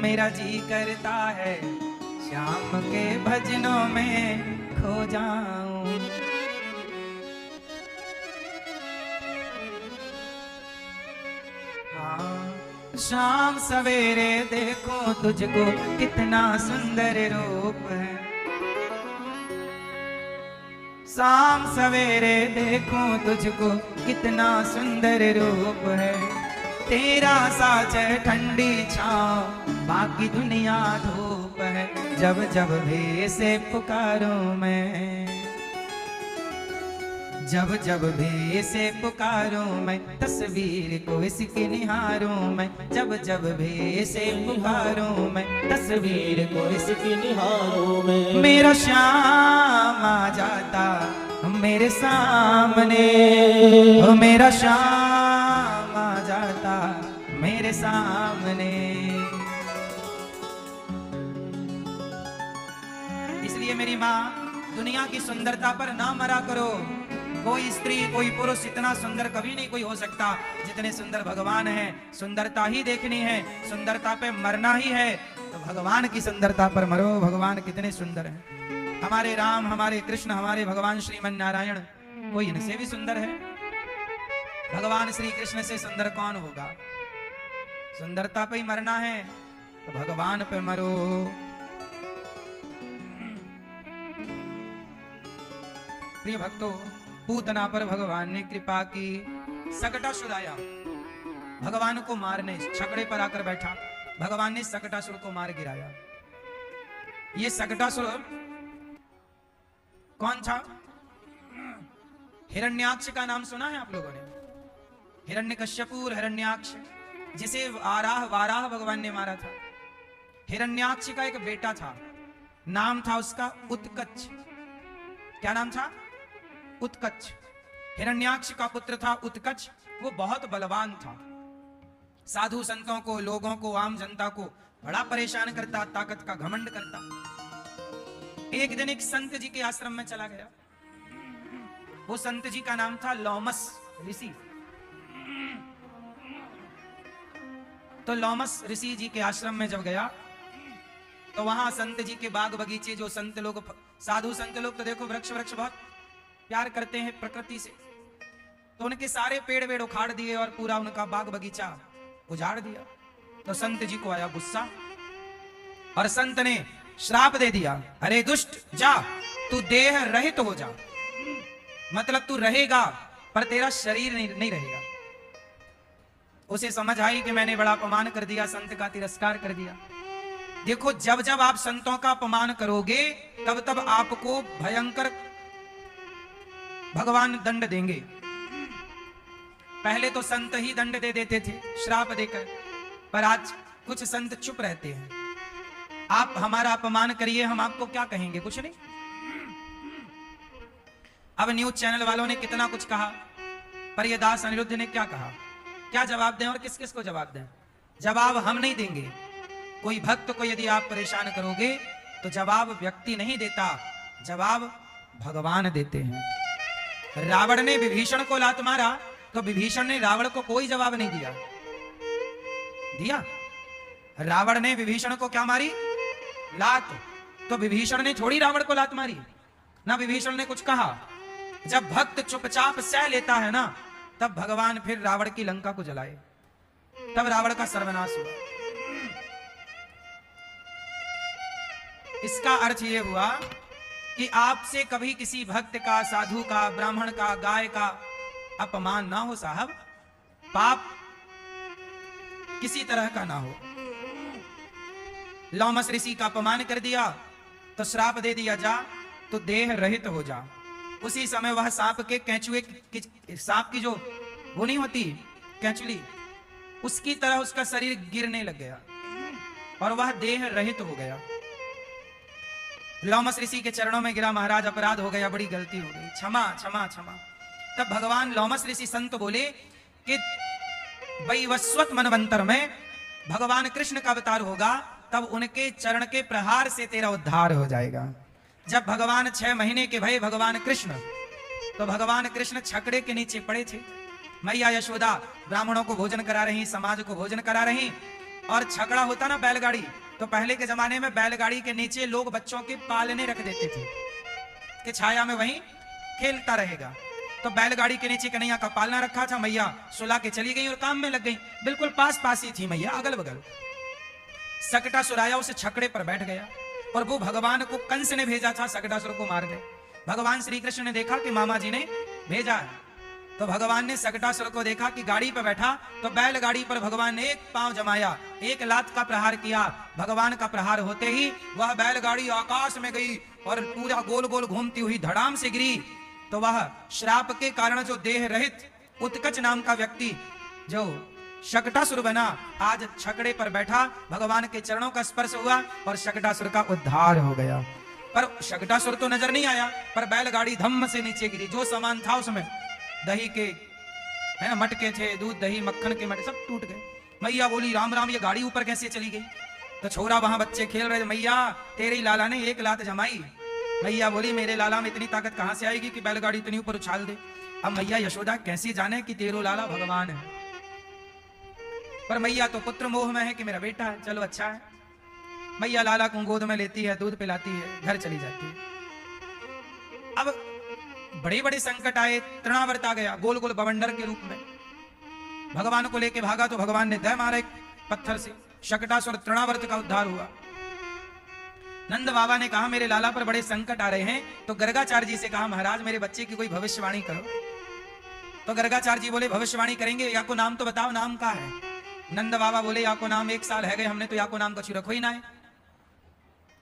मेरा जी करता है श्याम के भजनों में खो जाऊं। हाँ, शाम सवेरे देखो तुझको कितना सुंदर रूप है। शाम सवेरे देखो तुझको कितना सुंदर रूप है। तेरा साच ठंडी छाँव बाकी दुनिया धूप है। जब जब भी से पुकारूं मैं, जब जब भी से पुकारूं मैं, तस्वीर को इसकी निहारूं मैं। जब जब भी से पुकारूं मैं, तस्वीर को इसकी निहारूं मैं। मेरा श्याम आ जाता मेरे सामने, ओ मेरा श्याम आ जाता मेरे सामने। इसलिए मेरी माँ, दुनिया की सुंदरता पर ना मरा करो। कोई स्त्री कोई पुरुष इतना सुंदर कभी नहीं कोई हो सकता जितने सुंदर भगवान है। सुंदरता ही देखनी है, सुंदरता पे मरना ही है, तो भगवान की सुंदरता पर मरो। भगवान कितने सुंदर हैं, हमारे राम, हमारे कृष्ण, हमारे भगवान श्रीमन नारायण, कोई इनसे भी सुंदर है। भगवान श्री कृष्ण से सुंदर कौन होगा? सुंदरता पे ही मरना है तो भगवान पे मरो। प्रिय भक्तों, पूतना पर भगवान ने कृपा की। सकटासुर आया भगवान को मारने, छकड़े पर आकर बैठा। भगवान ने सकटासुर को मार गिराया। ये सकटासुर कौन था? हिरण्याक्ष का नाम सुना है आप लोगों ने? हिरण्यकश्यपु, हिरण्याक्ष, जिसे वाराह भगवान ने मारा था। हिरण्याक्ष का एक बेटा था, नाम था उसका उत्कच। क्या नाम था? उत्कच। हिरण्याक्ष का पुत्र था उत्कच। वो बहुत बलवान था, साधु संतों को, लोगों को, आम जनता को बड़ा परेशान करता, ताकत का घमंड करता। एक दिन एक संत जी के आश्रम में चला गया। वो संत जी का नाम था लोमस ऋषि। तो लोमस ऋषि जी के आश्रम में जब गया तो वहां संत जी के बाग बगीचे, जो संत लोग, साधु संत लोग तो देखो वृक्ष बहुत प्यार करते हैं प्रकृति से, तो उनके सारे पेड़ वेड़ उखाड़ दिए और पूरा उनका बाग बगीचा उजाड़ दिया। तो संत जी को आया गुस्सा और संत ने श्राप दे दिया, अरे दुष्ट, जा तू देह रहित हो जा। मतलब तू रहेगा पर तेरा शरीर नहीं रहेगा। उसे समझ आई कि मैंने बड़ा अपमान कर दिया, संत का तिरस्कार कर दिया। देखो, जब जब आप संतों का अपमान करोगे तब तब आपको भयंकर भगवान दंड देंगे। पहले तो संत ही दंड दे देते थे श्राप देकर, पर आज कुछ संत चुप रहते हैं। आप हमारा अपमान करिए, हम आपको क्या कहेंगे? कुछ नहीं। अब न्यूज चैनल वालों ने कितना कुछ कहा, पर ये दास अनिरुद्ध ने क्या कहा? क्या जवाब दें और किस किस को जवाब दें? जवाब हम नहीं देंगे। कोई भक्त को यदि आप परेशान करोगे तो जवाब व्यक्ति नहीं देता, जवाब भगवान देते हैं। रावण ने विभीषण को लात मारा तो विभीषण ने रावण को कोई जवाब नहीं दिया। रावण ने विभीषण को क्या मारी? लात। तो विभीषण ने थोड़ी रावण को लात मारी ना, विभीषण ने कुछ कहा। जब भक्त चुपचाप सह लेता है ना, तब भगवान फिर रावण की लंका को जलाए, तब रावण का सर्वनाश हुआ। इसका अर्थ यह हुआ कि आपसे कभी किसी भक्त का, साधु का, ब्राह्मण का, गाय का अपमान ना हो साहब, पाप किसी तरह का ना हो। लोमस ऋषि का अपमान कर दिया तो श्राप दे दिया, जा तो देह रहित हो जा। उसी समय वह सांप के कैंचुए, सांप की जो वो नहीं होती कैंचुली, उसकी तरह उसका शरीर गिरने लग गया और वह देह रहित हो गया। लोमस ऋषि के चरणों में गिरा, महाराज अपराध हो गया, बड़ी गलती हो गई, क्षमा क्षमा क्षमा। तब भगवान लोमस ऋषि संत बोले कि वैवस्वत मनवंतर में भगवान कृष्ण का अवतार होगा, तब उनके चरण के प्रहार से तेरा उद्धार हो जाएगा। जब भगवान 6 महीने के भय भगवान कृष्ण, तो भगवान कृष्ण छकड़े के नीचे पड़े थे। मैया यशोदा ब्राह्मणों को भोजन करा रही, समाज को भोजन करा रही। और छकड़ा होता ना बैलगाड़ी, तो पहले के जमाने में बैलगाड़ी के नीचे लोग बच्चों के पालने रख देते थे कि छाया में वहीं खेलता रहेगा। तो बैलगाड़ी के नीचे कन्हैया का पालना रखा था। मैया सुला के चली गई और काम में लग गई। बिल्कुल पास पास ही थी मैया, अगल बगल। सकटासुर आया, उस छकड़े पर बैठ गया और वो भगवान को कंस ने भेजा था सकटासुर को मार दे। भगवान श्री कृष्ण ने देखा कि मामा जी ने भेजा है, तो भगवान ने सकटासुर को देखा कि गाड़ी पर बैठा, तो बैलगाड़ी पर भगवान ने एक पांव जमाया, एक लात का प्रहार किया। भगवान का प्रहार होते ही वह बैलगाड़ी आकाश में गई और पूरा गोल गोल घूमती हुई धड़ाम से गिरी। तो वह श्राप के कारण जो देह रहित उत्कच नाम का व्यक्ति जो शकटासुर बना, आज छकड़े पर बैठा, भगवान के चरणों का स्पर्श हुआ और शकटासुर का उद्धार हो गया। पर शकटासुर तो नजर नहीं आया, पर बैलगाड़ी धम्म से नीचे गिरी। जो सामान था उसमें दही के है ना मटके थे, दूध दही मक्खन के मटके सब टूट गए। मैया बोली राम राम, ये गाड़ी ऊपर कैसे चली गई? तो छोरा वहां बच्चे खेल रहे थे, मैया तेरे लाला ने एक लात जमाई। मैया बोली मेरे लाला में इतनी ताकत कहां से आएगी कि बैलगाड़ी इतनी ऊपर उछाल दे। अब मैया यशोदा कैसे जाने कि तेरो लाला भगवान है, पर मैया तो पुत्र मोह में है कि मेरा बेटा है, चलो अच्छा है। मैया लाला को गोद में लेती है, दूध पिलाती है, घर चली जाती है। अब बड़े बड़े संकट आए, तृणावर्त आ गया गोल गोल बवंडर के रूप में। भगवान को लेके भागा तो भगवान ने दय मारा एक पत्थर से, शकटासुर तृणावर्त का उद्धार हुआ। नंद बाबा ने कहा मेरे लाला पर बड़े संकट आ रहे हैं, तो गर्गाचार्य जी से कहा महाराज मेरे बच्चे की कोई भविष्यवाणी करो। तो गर्गाचार्य जी बोले भविष्यवाणी करेंगे, या को नाम तो बताओ, नाम का है? नंद बाबा बोले या को नाम 1 साल है गए हमने तो या को नाम कछु रखो ही ना है,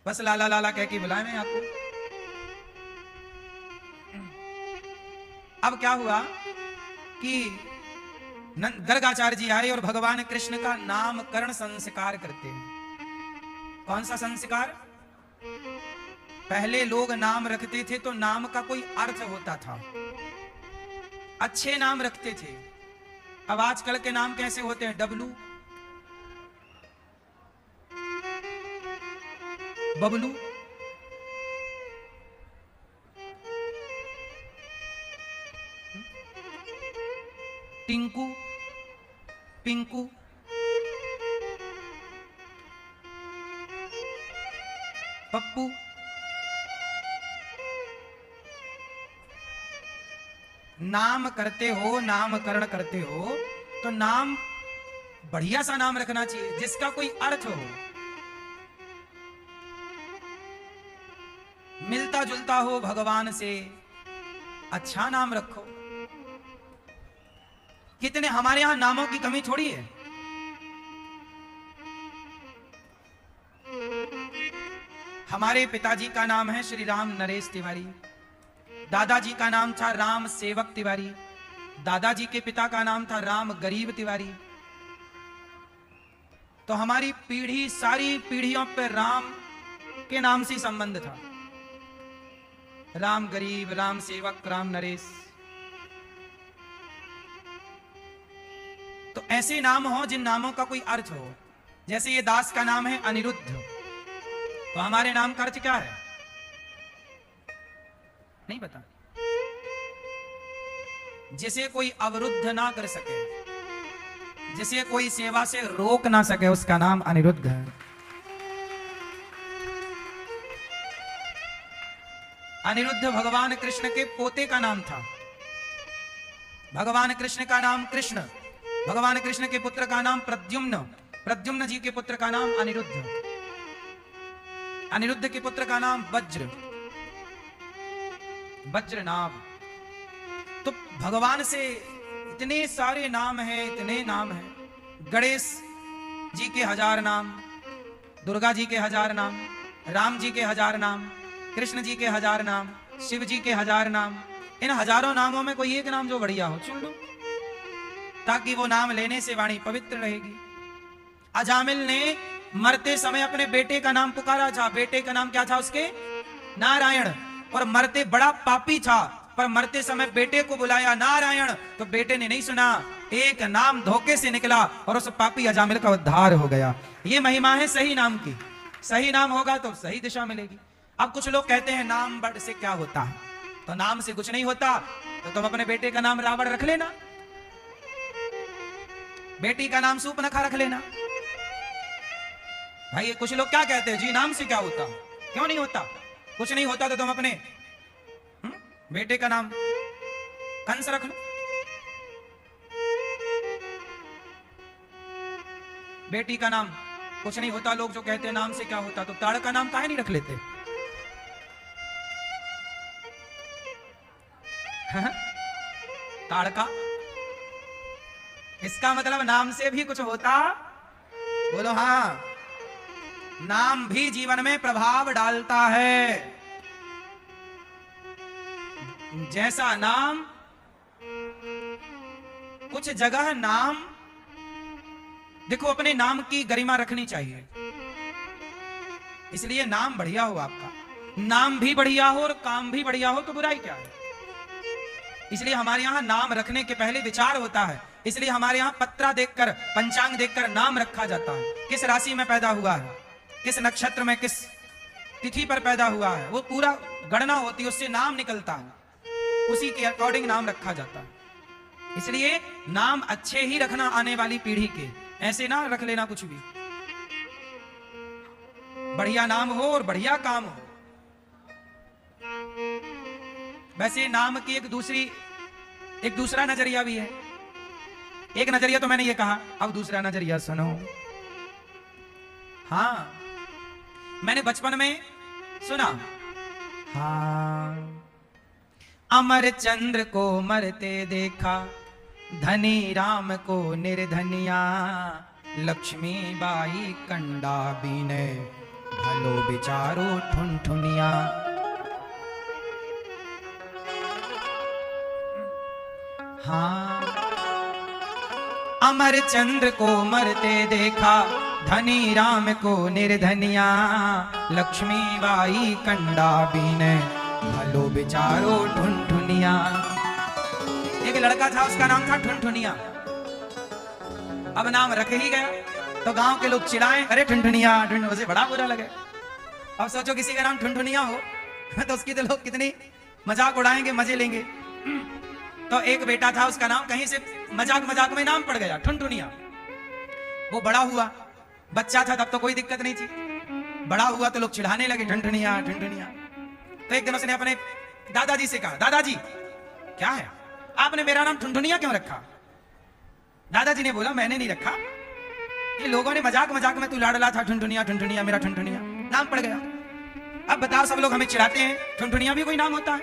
बस लाला लाला कह के बुलाए मैं आपको। अब क्या हुआ कि गर्गाचार्य जी आए और भगवान कृष्ण का नामकरण संस्कार करते हैं। कौन सा संस्कार? पहले लोग नाम रखते थे तो नाम का कोई अर्थ होता था, अच्छे नाम रखते थे। अब आजकल के नाम कैसे होते हैं? डब्लू, बबलू, टिंकू, पिंकू, पप्पू। नाम करते हो, नामकरण करते हो तो नाम बढ़िया सा नाम रखना चाहिए जिसका कोई अर्थ हो, मिलता जुलता हो भगवान से। अच्छा नाम रखो। कितने हमारे यहां नामों की कमी थोड़ी है। हमारे पिताजी का नाम है श्री राम नरेश तिवारी, दादाजी का नाम था राम सेवक तिवारी, दादाजी के पिता का नाम था राम गरीब तिवारी। तो हमारी पीढ़ी सारी पीढ़ियों पर राम के नाम से संबंध था। राम गरीब, राम सेवक, राम नरेश। तो ऐसे नाम हो जिन नामों का कोई अर्थ हो। जैसे ये दास का नाम है अनिरुद्ध, तो हमारे नाम का अर्थ क्या है? नहीं पता। जिसे कोई अवरुद्ध ना कर सके, जिसे कोई सेवा से रोक ना सके, उसका नाम अनिरुद्ध है। अनिरुद्ध भगवान कृष्ण के पोते का नाम था। भगवान कृष्ण का नाम कृष्ण, भगवान कृष्ण के पुत्र का नाम प्रद्युम्न, प्रद्युम्न जी के पुत्र का नाम अनिरुद्ध, अनिरुद्ध के पुत्र का नाम वज्र, वज्रनाभ। तो भगवान से इतने सारे नाम हैं, इतने नाम हैं। गणेश जी के 1000 नाम, दुर्गा जी के 1000 नाम, राम जी के 1000 नाम, कृष्ण जी के 1000 नाम, शिव जी के 1000 नाम। इन हजारों नामों में कोई एक नाम जो बढ़िया हो चुन लो, ताकि वो नाम लेने से वाणी पवित्र रहेगी। अजामिल ने मरते समय अपने बेटे का नाम पुकारा था। बेटे का नाम क्या था उसके? नारायण। और मरते बड़ा पापी था, पर मरते समय बेटे को बुलाया नारायण, तो बेटे ने नहीं सुना, एक नाम धोखे से निकला और उस पापी अजामिल का उद्धार हो गया। ये महिमा है सही नाम की। सही नाम होगा तो सही दिशा मिलेगी। अब कुछ लोग कहते हैं नाम बड़ से क्या होता है, तो नाम से कुछ नहीं होता, तो तुम अपने बेटे का नाम रावण रख लेना, बेटी का नाम सूपनखा रख लेना, भाई कुछ लोग क्या कहते हैं जी, नाम से क्या होता, क्यों नहीं होता? कुछ नहीं होता तो तुम अपने बेटे का नाम कंस रख लो, बेटी का नाम कुछ नहीं होता। लोग जो कहते हैं नाम से क्या होता, तो ताड़ का नाम काहे नहीं रख लेते? ताड़ का, इसका मतलब नाम से भी कुछ होता? बोलो हाँ, नाम भी जीवन में प्रभाव डालता है। जैसा नाम, कुछ जगह नाम, देखो अपने नाम की गरिमा रखनी चाहिए, इसलिए नाम बढ़िया हो आपका, नाम भी बढ़िया हो और काम भी बढ़िया हो तो बुराई क्या है? इसलिए हमारे यहाँ नाम रखने के पहले विचार होता है, इसलिए हमारे यहाँ पत्रा देखकर, पंचांग देखकर नाम रखा जाता है। किस राशि में पैदा हुआ है, किस नक्षत्र में, किस तिथि पर पैदा हुआ है, वो पूरा गणना होती है, उससे नाम निकलता है, उसी के अकॉर्डिंग नाम रखा जाता है। इसलिए नाम अच्छे ही रखना आने वाली पीढ़ी के, ऐसे ना रख लेना कुछ भी। बढ़िया नाम हो और बढ़िया काम हो। वैसे नाम की एक दूसरा नजरिया भी है। एक नजरिया तो मैंने ये कहा, अब दूसरा नजरिया सुनो। हाँ, मैंने बचपन में सुना, हाँ, अमर चंद्र को मरते देखा, धनी राम को निर्धनिया, लक्ष्मी बाई कंडा बीने, भलो बिचारो ठुनठुनिया। हाँ, अमर चंद्र को मरते देखा, धनी राम को निर्धनिया, लक्ष्मी बाई कंडा बीने, भलो बिचारो ठुनठुनिया। एक लड़का था, उसका नाम था ठुनठुनिया। अब नाम रख ही गया तो गांव के लोग चिल्लाएं, अरे ठुनठुनिया, उसे बड़ा बुरा लगे। अब सोचो किसी का नाम ठुनठुनिया हो तो उसकी तो लोग कितनी मजाक उड़ाएंगे, मजे लेंगे। तो एक बेटा था, उसका नाम कहीं से मजाक में नाम पड़ गया ठुनठुनिया। वो बड़ा हुआ, बच्चा था तब तो कोई दिक्कत नहीं थी, बड़ा हुआ तो लोग चिढ़ाने लगे, ठुनठुनिया ठुनठुनिया। तो एक दिन उसने अपने दादाजी से कहा, दादाजी क्या है, आपने मेरा नाम ठुनठुनिया क्यों रखा? दादाजी ने बोला, मैंने नहीं रखा, ये लोगों ने मजाक में, तू लाडला था, ठुनठुनिया ठुनठुनिया, मेरा ठुनठुनिया नाम पड़ गया। अब बताओ, सब लोग हमें चिढ़ाते हैं, ठुनठुनिया भी कोई नाम होता है?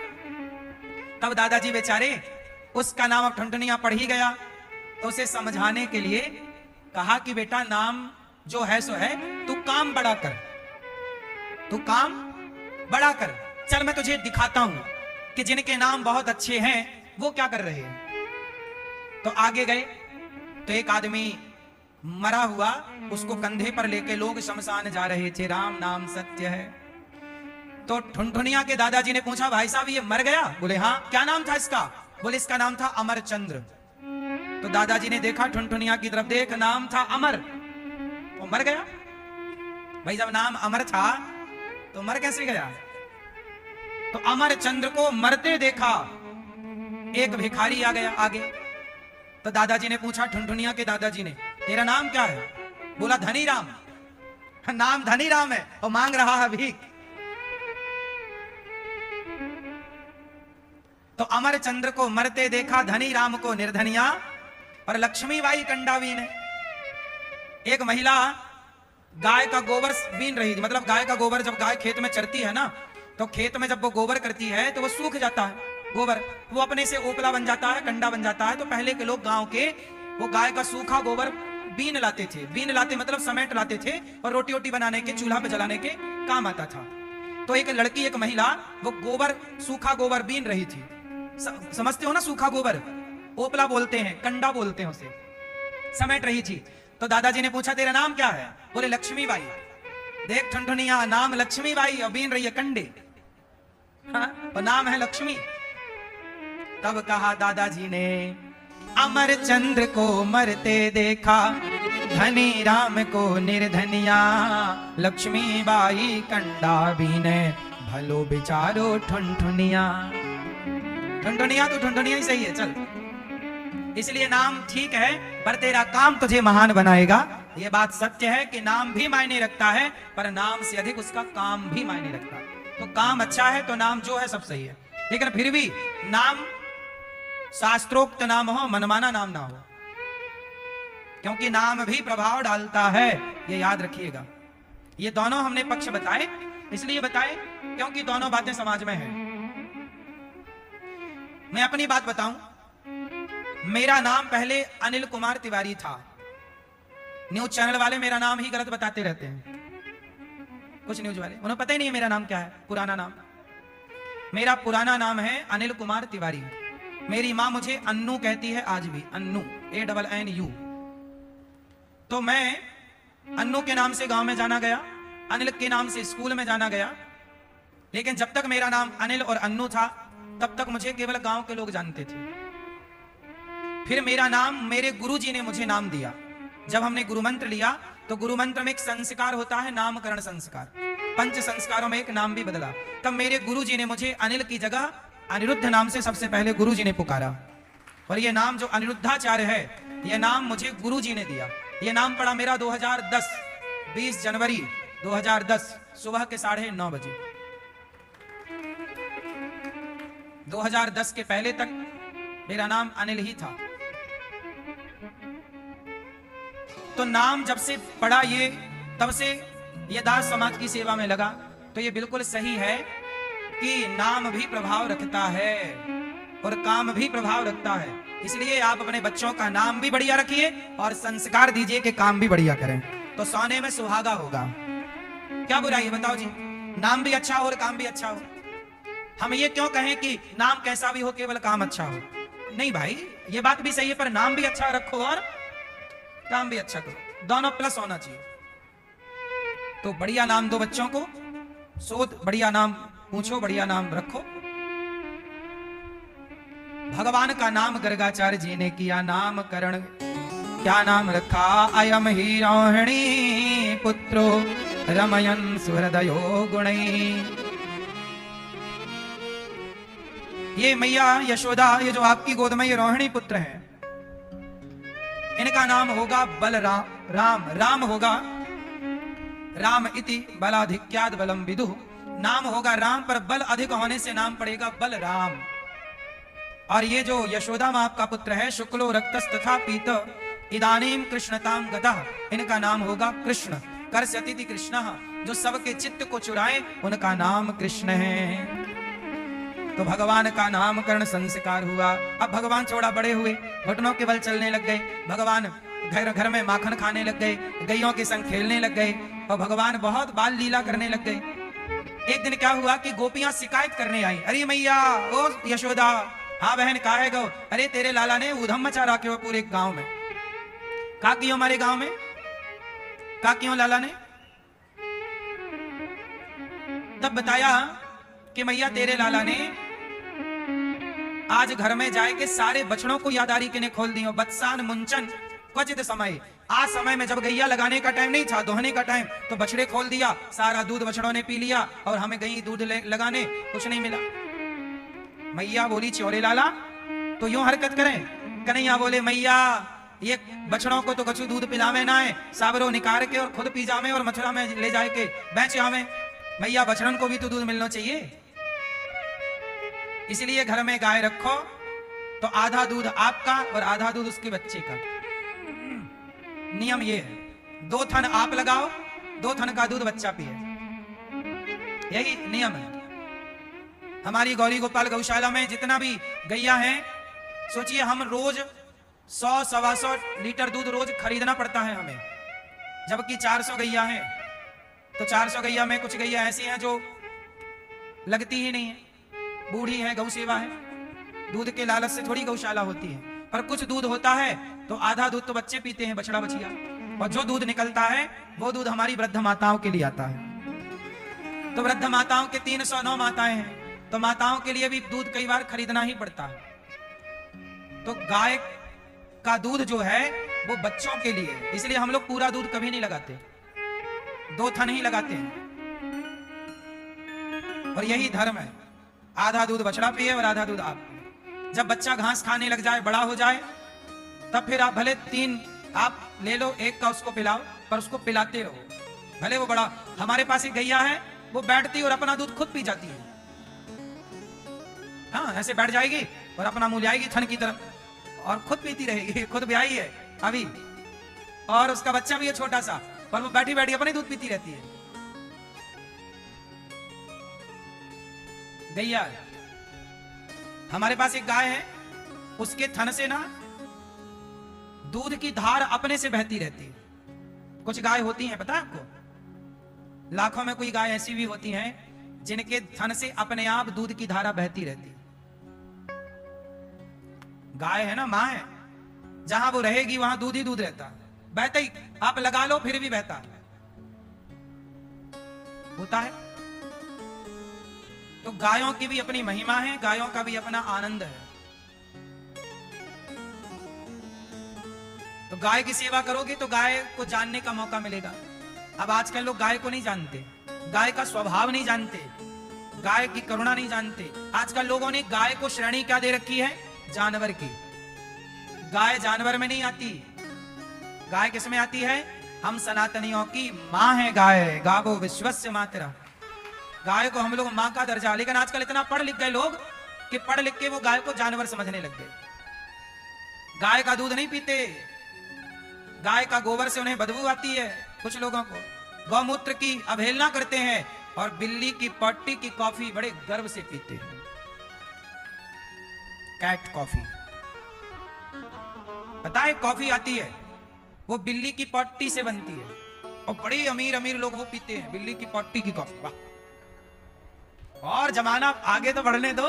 तब दादाजी बेचारे, उसका नाम अब ठुनठुनिया पड़ ही गया, तो उसे समझाने के लिए कहा कि बेटा नाम जो है सो है, तू काम बड़ा कर, तू काम बड़ा कर, चल मैं तुझे दिखाता हूं कि जिनके नाम बहुत अच्छे हैं वो क्या कर रहे हैं। तो आगे गए तो एक आदमी मरा हुआ, उसको कंधे पर लेके लोग शमशान जा रहे थे, राम नाम सत्य है। तो ठुनठुनिया के दादाजी ने पूछा, भाई साहब ये मर गया? बोले हाँ। क्या नाम था इसका? बोले इसका नाम था अमरचंद्र। तो दादाजी ने देखा ठुनठुनिया की तरफ, देख नाम था अमर, वो मर गया। भाई जब नाम अमर था तो मर कैसे गया? तो अमरचंद्र को मरते देखा, एक भिखारी आ गया आगे। तो दादाजी ने पूछा ठुनठुनिया के दादाजी ने, तेरा नाम क्या है? बोला धनी राम। नाम धनी राम है और मांग रहा है भीख। तो अमरचंद्र को मरते देखा, धनी राम को निर्धनिया, और लक्ष्मीबाई कंडावी ने, एक महिला गाय का गोबर बीन रही थी। मतलब गाय का गोबर, जब गाय खेत में चरती है ना, तो खेत में जब वो गोबर करती है तो वो सूख जाता है गोबर, वो अपने से ओपला बन जाता है, कंडा बन जाता है। तो पहले के लोग गांव के वो गाय का सूखा गोबर बीन लाते थे। बीन लाते मतलब समेट लाते थे, और रोटी वोटी बनाने के, चूल्हा पे जलाने के काम आता था। तो एक लड़की, एक महिला, वो गोबर, सूखा गोबर बीन रही थी। समझते हो ना, सूखा गोबर ओपला बोलते हैं, कंडा बोलते हैं उसे, समेट रही थी। तो दादाजी ने पूछा तेरा नाम क्या है? बोले लक्ष्मीबाई। देख ठुनठुनिया, नाम लक्ष्मीबाई और बीन रही है कंडे, हाँ, और नाम है लक्ष्मी। तब कहा दादाजी ने, अमरचंद्र को मरते देखा, धनी राम को निर्धनिया, लक्ष्मीबाई कंडा बीने, भलो बिचारो ठुनठुनिया। ठुनठुनिया तो ठुनठुनिया ही सही है, चल। इसलिए नाम ठीक है, पर तेरा काम तुझे महान बनाएगा ये बात सत्य है कि नाम भी मायने रखता है, पर नाम से अधिक उसका काम भी मायने रखता है। तो काम अच्छा है तो नाम जो है सब सही है, लेकिन फिर भी नाम शास्त्रोक्त नाम हो, मनमाना नाम ना हो, क्योंकि नाम भी प्रभाव डालता है, ये याद रखिएगा। ये दोनों हमने पक्ष बताए, इसलिए बताए क्योंकि दोनों बातें समाज में हैं। मैं अपनी बात बताऊं, मेरा नाम पहले अनिल कुमार तिवारी था। न्यूज चैनल वाले मेरा नाम ही गलत बताते रहते हैं, कुछ न्यूज वाले, उन्हें पता ही नहीं है मेरा नाम क्या है, पुराना नाम। मेरा पुराना नाम है अनिल कुमार तिवारी। मेरी मां मुझे अन्नू कहती है आज भी, अन्नू, ANNU। तो मैं अन्नू के नाम से गांव में जाना गया, अनिल के नाम से स्कूल में जाना गया, लेकिन जब तक मेरा नाम अनिल और अन्नू था तब तक मुझे केवल गांव के लोग जानते थे। फिर मेरा नाम मेरे गुरुजी ने मुझे नाम दिया। जब हमने गुरु मंत्र लिया तो गुरु मंत्र में एक संस्कार होता है, नामकरण संस्कार, 5 संस्कारों में एक नाम भी बदला। तब मेरे गुरुजी ने मुझे अनिल की जगह अनिरुद्ध नाम से सबसे पहले गुरुजी ने पुकारा, और ये नाम जो अनिरुद्धाचार्य है, यह नाम मुझे गुरुजी ने दिया। यह नाम पड़ा मेरा 2010 20 जनवरी 2010 सुबह के 9:30 बजे। 2010 के पहले तक मेरा नाम अनिल ही था। तो नाम जब से पड़ा ये, तब से ये दास समाज की सेवा में लगा। तो ये बिल्कुल सही है कि नाम भी प्रभाव रखता है और काम भी प्रभाव रखता है। इसलिए आप अपने बच्चों का नाम भी बढ़िया रखिए और संस्कार दीजिए कि काम भी बढ़िया करें, तो सोने में सुहागा होगा। क्या बुराई है बताओ जी, नाम भी अच्छा हो और काम भी अच्छा हो। हम ये क्यों कहें कि नाम कैसा भी हो केवल काम अच्छा हो? नहीं भाई, ये बात भी सही है, पर नाम भी अच्छा रखो और काम भी अच्छा करो, दोनों प्लस होना चाहिए। तो बढ़िया नाम दो बच्चों को, सोच बढ़िया नाम पूछो, बढ़िया नाम रखो। भगवान का नाम गर्गाचार्य जी ने किया नामकरण। क्या नाम रखा? अयम ही रोहिणी पुत्रो रमयन सुहृदयो गुणै। ये मैया यशोदा, ये जो आपकी गोद में ये रोहिणी पुत्र हैं, इनका नाम होगा बलराम, राम होगा राम इति बलाधिक्याद बलम विदु। नाम होगा राम, पर बल अधिक होने से नाम पड़ेगा बलराम। और ये जो यशोदा मां आपका पुत्र है, शुक्लो रक्तस तथा पीत इदानीम कृष्णताम गतः, इनका नाम होगा कृष्ण। कर्षयति कृष्णः, जो सबके चित्त को चुराए, उनका नाम कृष्ण है। तो भगवान का नामकरण संस्कार हुआ। अब भगवान थोड़ा बड़े हुए, घुटनों के बल चलने लग गए, भगवान घर घर में माखन खाने लग गए, गैयों के संग खेलने लग गए, और भगवान बहुत बाल लीला करने लग गए। एक दिन क्या हुआ कि गोपियां शिकायत करने आई, अरे मैया, ओ यशोदा, हाँ बहन, कहा है गौ? अरे तेरे लाला ने उधम मचा रखे हो पूरे गांव में। का क्यों हमारे गांव में? का क्यों लाला ने? तब बताया कि मैया तेरे लाला ने आज घर में जाए के सारे बछड़ों को यादारी के ने खोल दियो। बत्सान मुंचन क्वचित समय, आज समय में जब गैया लगाने का टाइम नहीं था, दोहने का टाइम, तो बछड़े खोल दिया, सारा दूध बछड़ों ने पी लिया, और हमें गई दूध लगाने कुछ नहीं मिला। मैया बोली, चोरे लाला तो यूं हरकत करें? कन्हैया बोले, मैया ये बछड़ों को तो कछु दूध पिलावे ना है, साबरो निकाल के और खुद पी जावे और मछड़ा में ले जाए के बेच आवे। मैया बछड़न को भी तो दूध मिलना चाहिए, इसलिए घर में गाय रखो तो आधा दूध आपका और आधा दूध उसके बच्चे का। नियम ये है, 2 थन आप लगाओ, 2 थन का दूध बच्चा पिए, यही नियम है। हमारी गौरी गोपाल गौशाला में जितना भी गैया है, सोचिए हम रोज 100-125 लीटर दूध रोज खरीदना पड़ता है हमें, जबकि 400 गैया है। तो 400 गैया में कुछ गैया ऐसी हैं जो लगती ही नहीं है, बूढ़ी है, गौ सेवा है, दूध के लालच से थोड़ी गौशाला होती है। पर कुछ दूध होता है तो आधा दूध तो बच्चे पीते हैं, बछड़ा बछिया, और जो दूध निकलता है वो दूध हमारी वृद्ध माताओं के लिए आता है। तो वृद्ध माताओं के 309 माताएं हैं, तो माताओं के लिए भी दूध कई बार खरीदना ही पड़ता है। तो गाय का दूध जो है वो बच्चों के लिए, इसलिए हम लोग पूरा दूध कभी नहीं लगाते, 2 थन ही लगाते हैं। और यही धर्म है, आधा दूध बछड़ा पिए और आधा दूध आप पिए। जब बच्चा घास खाने लग जाए, बड़ा हो जाए, तब फिर आप भले 3 आप ले लो एक का उसको पिलाओ, पर उसको पिलाते रहो। भले वो बड़ा, हमारे पास एक गैया है, वो बैठती और अपना दूध खुद पी जाती है। हाँ, ऐसे बैठ जाएगी और अपना मुंह लाएगी थन की तरफ और खुद पीती रहेगी। खुद भी आई है अभी, और उसका बच्चा भी है छोटा सा, पर वो बैठी बैठी अपने दूध पीती रहती है। गैया, हमारे पास एक गाय है, उसके थन से ना दूध की धार अपने से बहती रहती है। कुछ गाय होती हैं, पता है आपको, लाखों में कोई गाय ऐसी भी होती हैं जिनके थन से अपने आप दूध की धारा बहती रहती है। गाय है ना, मां है, जहां वो रहेगी वहां दूध ही दूध रहता है, बहता ही, आप लगा लो फिर भी बहता है, होता है। तो गायों की भी अपनी महिमा है, गायों का भी अपना आनंद है। तो गाय की सेवा करोगे तो गाय को जानने का मौका मिलेगा। अब आजकल लोग गाय को नहीं जानते, गाय का स्वभाव नहीं जानते, गाय की करुणा नहीं जानते। आजकल लोगों ने गाय को श्रेणी क्या दे रखी है? जानवर की। गाय जानवर में नहीं आती, गाय किस में आती है? हम सनातनियों की मां है गाय, गावो विश्वस्य मातरा। गाय को हम लोग मां का दर्जा, लेकिन आजकल इतना पढ़ लिख गए लोग कि पढ़ लिख के वो गाय को जानवर समझने लग गए। गाय का दूध नहीं पीते, गाय का गोबर से उन्हें बदबू आती है। कुछ लोगों को गौमूत्र की अवहेलना करते हैं और बिल्ली की पट्टी की कॉफी बड़े गर्व से पीते हैं, कैट कॉफी। पता है, कॉफी आती है वो बिल्ली की पट्टी से बनती है, और बड़े अमीर अमीर लोग वो पीते हैं बिल्ली की पट्टी की कॉफी। वाह, और जमाना आगे तो बढ़ने दो,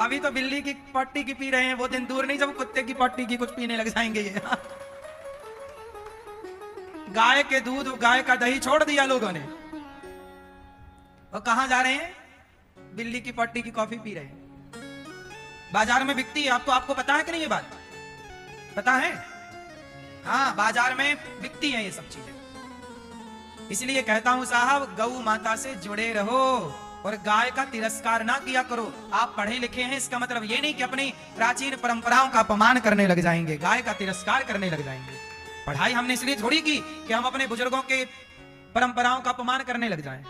अभी तो बिल्ली की पट्टी की पी रहे हैं, वो दिन दूर नहीं जब कुत्ते की पट्टी की कुछ पीने लग जाएंगे ये। गाय के दूध, गाय का दही छोड़ दिया लोगों ने, और कहां जा रहे हैं? बिल्ली की पट्टी की कॉफी पी रहे हैं। बाजार में बिकती है, आपको पता है कि नहीं ये बात? पता है? हाँ, बाजार में बिकती है ये सब चीजें। इसलिए कहता हूं साहब, गौ माता से जुड़े रहो और गाय का तिरस्कार ना किया करो। आप पढ़े लिखे हैं, इसका मतलब ये नहीं कि अपनी प्राचीन परंपराओं का अपमान करने लग जाएंगे, गाय का तिरस्कार करने लग जाएंगे। पढ़ाई हमने इसलिए थोड़ी की कि हम अपने बुजुर्गों के परंपराओं का अपमान करने लग जाएं।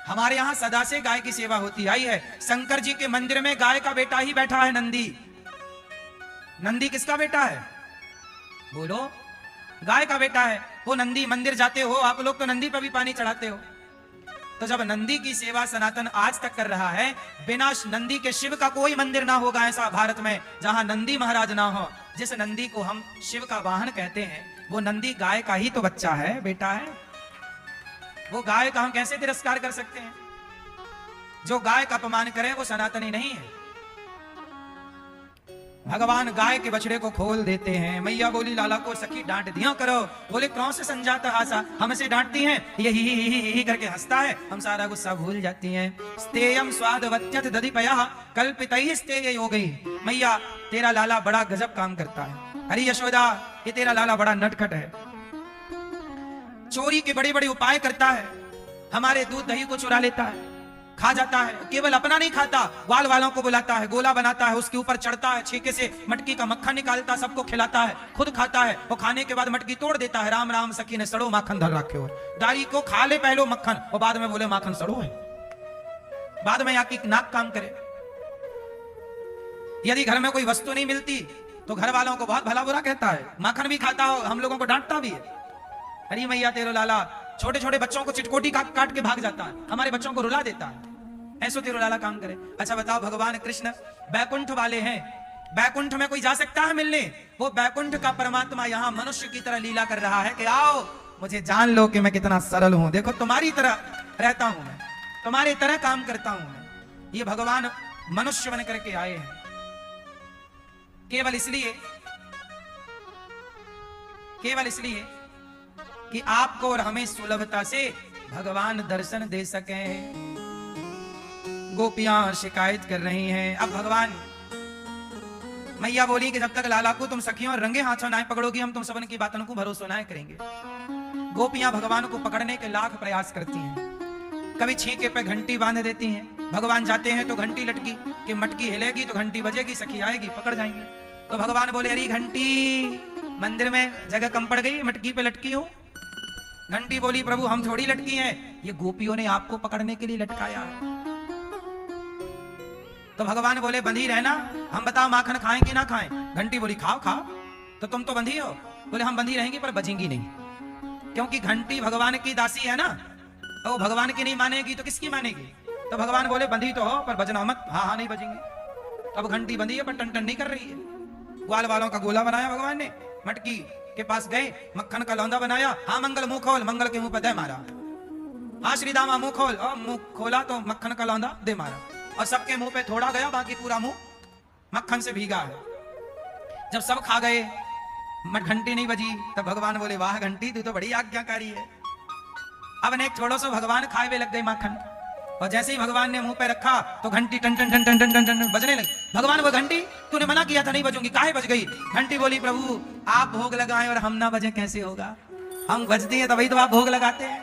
हमारे यहां सदा से गाय की सेवा होती आई है। शंकर जी के मंदिर में गाय का बेटा ही बैठा है, नंदी। नंदी किसका बेटा है? बोलो, गाय का बेटा है वो नंदी। मंदिर जाते हो आप लोग तो नंदी पर भी पानी चढ़ाते हो। तो जब नंदी की सेवा सनातन आज तक कर रहा है, बिना नंदी के शिव का कोई मंदिर ना होगा ऐसा भारत में जहां नंदी महाराज ना हो। जिस नंदी को हम शिव का वाहन कहते हैं, वो नंदी गाय का ही तो बच्चा है, बेटा है। वो गाय का हम कैसे तिरस्कार कर सकते हैं? जो गाय का अपमान करे वो सनातनी नहीं है। भगवान गाय के बछड़े को खोल देते हैं। मैया बोली लाला को सखी डांट दिया करो। बोले क्रों से संजाता हासा, हमसे डांटती हैं, ये ही करके हंसता है, हम सारा गुस्सा भूल जाती हैं। स्तेयम स्वादवत्यत दधिपया कल्पितैः स्तेय हो गई। मैया तेरा लाला बड़ा गजब काम करता है। अरे यशोदा, ये तेरा लाला बड़ा नटखट है, चोरी के बड़े बड़े उपाय करता है, हमारे दूध दही को चुरा लेता है, खा जाता है। केवल अपना नहीं खाता, ग्वाल वालों को बुलाता है, गोला बनाता है, उसके ऊपर चढ़ता है, छीके से मटकी का मक्खन निकालता है, सबको खिलाता है, खुद खाता है। वो खाने के बाद मटकी तोड़ देता है। राम राम सखी ने सड़ो माखन धर रखे हो। दारी को खा ले पहलो मक्खन, और बाद में बोले माखन सड़ो है। बाद में आकी नाक काम करे। यदि घर में कोई वस्तु नहीं मिलती तो घर वालों को बहुत भला बुरा कहता है। माखन भी खाता हो, हम लोगों को डांटता भी है। अरे मैया तेरो लाला छोटे छोटे बच्चों को चिटकोटी काट के भाग जाता है, हमारे बच्चों को रुला देता है। ऐसो तेरो लाला काम करे। अच्छा बताओ, भगवान कृष्ण बैकुंठ वाले हैं, बैकुंठ में कोई जा सकता है मिलने? वो बैकुंठ का परमात्मा यहाँ मनुष्य की तरह लीला कर रहा है कि आओ मुझे जान लो कि मैं कितना सरल हूं। देखो तुम्हारी तरह रहता हूं मैं, तुम्हारी तरह काम करता हूं मैं। ये भगवान मनुष्य बन करके आए हैं केवल इसलिए कि आपको और हमें सुलभता से भगवान दर्शन दे सके। गोपियां शिकायत कर रही हैं। अब भगवान मैया बोली कि जब तक लाला को तुम सखियों और रंगे हाथों ना पकड़ोगी, हम तुम सबन की बातों को भरोसा ना करेंगे। गोपियां भगवान को पकड़ने के लाख प्रयास करती हैं। कभी छींके पे घंटी बांध देती हैं। भगवान जाते हैं तो घंटी लटकी कि मटकी हिलेगी तो घंटी बजेगी, सखी आएगी पकड़ जाएंगे। तो भगवान बोले अरे घंटी, मंदिर में जगह कम पड़ गई, मटकी पे लटकी हो। घंटी बोली प्रभु हम थोड़ी लटकी हैं, ये गोपियों ने आपको पकड़ने के लिए लटकाया है। तो भगवान बोले बंधी रहना, हम बताओ माखन खाएं कि ना खाएं। घंटी बोली खाओ खाओ। तो तुम तो बंधी हो। बोले हम बंधी रहेंगी पर बजेंगी नहीं, क्योंकि घंटी भगवान की दासी है ना, तो वो भगवान की नहीं मानेगी तो किसकी मानेगी। तो भगवान बोले बंधी तो हो पर बजना मत। हाँ हाँ नहीं बजेंगे। अब घंटी बंधी है पर टन टन नहीं कर रही है। ग्वाल वालों का गोला बनाया भगवान ने, मटकी के पास गए, मक्खन का लौंदा बनाया। हाँ मंगल मुंह खोल, मंगल के मुंह पर दे मारा। हाँ श्री दामा मुंह खोल, और मुंह खोला तो मक्खन का लौंदा दे मारा, और सबके मुंह पे थोड़ा गया, बाकी पूरा मुंह मक्खन से भीगा है। जब सब खा गए, घंटी नहीं बजी, तब भगवान बोले वाह घंटी तू तो बड़ी आज्ञाकारी है। अब ने थोड़ा सा भगवान खाए हुए लग गए माखन, और जैसे ही भगवान ने मुंह पे रखा तो घंटी टन टन टन टन टन टन टन बजने लगी। भगवान वो घंटी तूने मना किया था नहीं बजूंगी, काहे बज गई। घंटी बोली प्रभु आप भोग लगाएं और हम ना बजे कैसे होगा, हम बजती हैं तभी तो आप भोग लगाते हैं।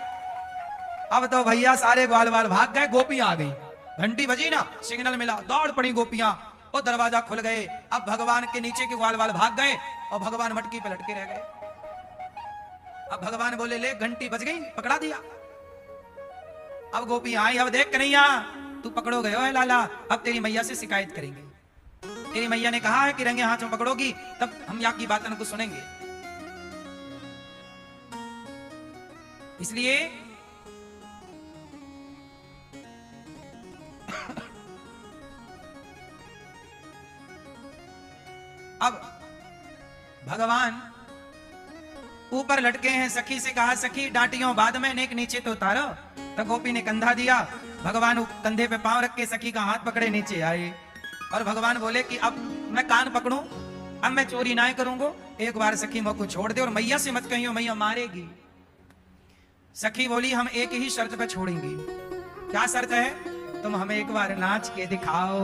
अब तो भैया सारे ग्वाल वाल भाग गए, गोपियां आ गई। घंटी बजी ना, सिग्नल मिला, दौड़ पड़ी गोपियां, और दरवाजा खुल गए। अब भगवान के नीचे के ग्वाल वाल भाग गए और भगवान मटकी पे लटके रह गए। अब भगवान बोले ले घंटी बज गई, पकड़ा दिया। अब गोपी आई, अब देख कन्हैया तू पकड़ो गए हो लाला, अब तेरी मैया से शिकायत करेंगे। तेरी मैया ने कहा है कि रंगे हाथों पकड़ोगी तब हम यहाँ की बातों को सुनेंगे। इसलिए अब भगवान ऊपर लटके हैं। सखी से कहा सखी डांटियों बाद में नेक नीचे तो उतारो। तो गोपी ने कंधा दिया, भगवान कंधे पे पांव रख के सखी का हाथ पकड़े नीचे आए, और भगवान बोले कि अब मैं कान पकड़ूं, अब मैं चोरी ना करूंगा, एक बार सखी मोह को छोड़ दे, और मैया से मत कहियो मैया मारेगी। सखी बोली हम एक ही शर्त पे छोड़ेंगी। क्या शर्त है, तुम हमें एक बार नाच के दिखाओ।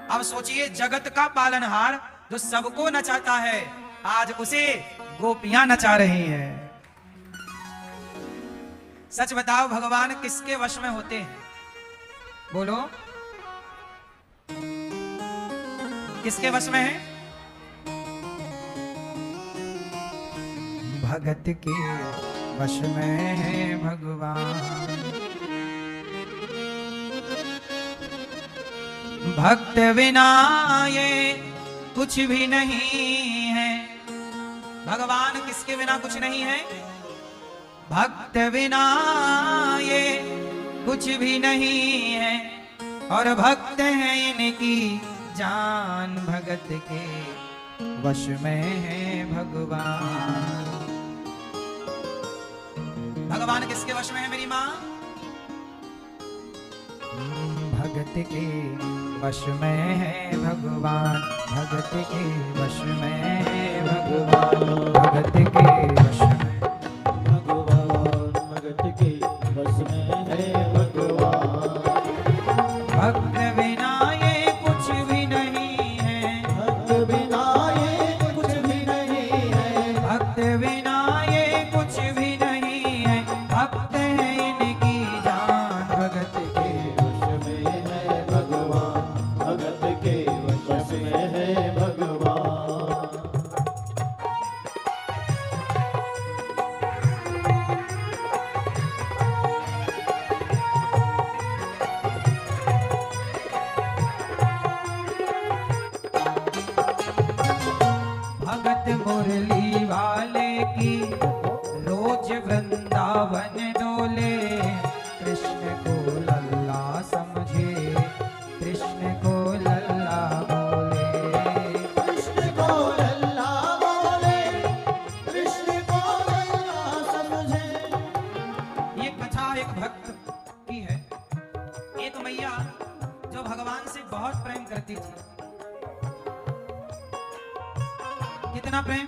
अब सोचिए जगत का पालनहार जो सबको नचाता है, आज उसे गोपियां नचा रही हैं। सच बताओ भगवान किसके वश में होते हैं, बोलो किसके वश में है। भगत के वश में है भगवान। भक्त बिना ये कुछ भी नहीं है। भगवान किसके बिना कुछ नहीं है, भक्त बिना ये कुछ भी नहीं है, और भक्त है इनकी जान, भगत के वश में है भगवान। भगवान किसके वश में है मेरी माँ, भगत के वश में है भगवान, भगत के वश में है भगवान, भगत के वश में भगवान, भगत के वश में है भगवान। भक्त बिना ये कुछ भी नहीं है, भक्त बिना ये कुछ भी नहीं है, भक्त बिना ये कुछ भी नहीं है, भक्त है इनकी जान, भगत के वश में है भगवान, भगत के वश में है भगवान। भगत मुरली वाले की रोज वृंदावन डोले, कृष्ण को लल्ला समझे, कृष्ण को लल्ला बोले, कृष्ण को लल्ला बोले, कृष्ण को लल्ला समझे। ये कथा एक भक्त की है। एक मैया जो भगवान से बहुत प्रेम करती थी। कितना प्रेम,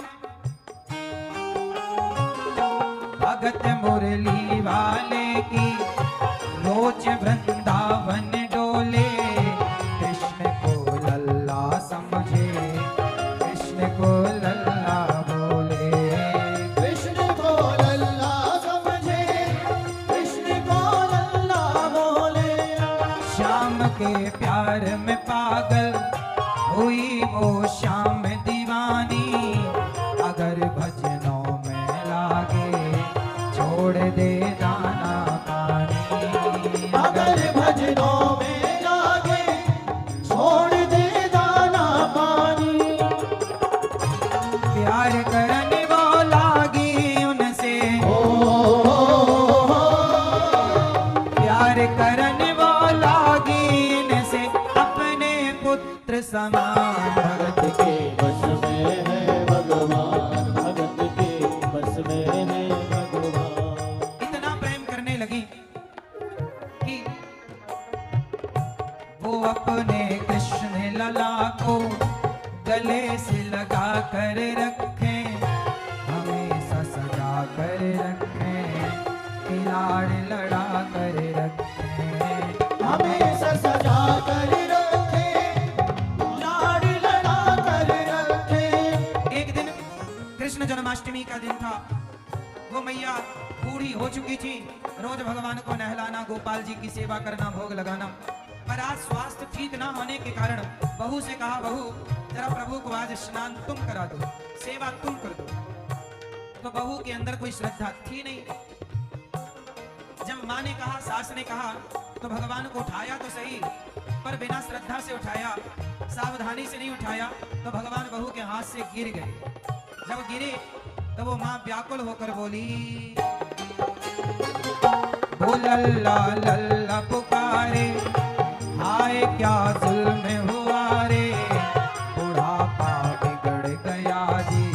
भगत मुरली वाले की रोज वृंदावन डोले, कृष्ण को लल्ला समझे, कृष्ण को लल्ला बोले, कृष्ण को लल्ला समझे, कृष्ण को लल्ला बोले। श्याम के प्यार में पागल हुई वो श्याम दीवानी, अगर भजनों में लागे छोड़ दे दाना पानी। अगर भजनों में लागे छोड़ दे दाना पानी। प्यार करने वो लागी उनसे, प्यार करने वो लागी इनसे, अपने पुत्र समान। भगत के वश में है भगवान, भगत के वश में है भगवान। इतना प्रेम करने लगी कि वो अपने कृष्ण लला को गले से लगा कर रखे, हमेशा सजा कर रखे, लाड़ लड़ा कर रखे, हमेशा सजा कर रखे, लाड़ लड़ा कर रखे। एक दिन कृष्ण जन्माष्टमी का दिन था। वो मैया बूढ़ी हो चुकी थी, रोज भगवान को नहलाना, गोपाल जी की सेवा करना, भोग लगाना। पर आज स्वास्थ्य ठीक ना होने के कारण बहू से कहा, बहू जरा प्रभु को आज स्नान तुम करा दो, सेवा तुम कर दो। तो बहू के अंदर कोई श्रद्धा थी नहीं। जब माँ ने कहा, सास ने कहा, तो भगवान को उठाया तो सही, पर बिना श्रद्धा से उठाया, सावधानी से नहीं उठाया, तो भगवान बहू के हाथ से गिर गए। जब गिरे तो वो माँ व्याकुल होकर बोली, वो लल्ला लल्ला पुकारे, हाय क्या जुल्म हुआ रे, बुढ़ापा बिगड़ गया जी,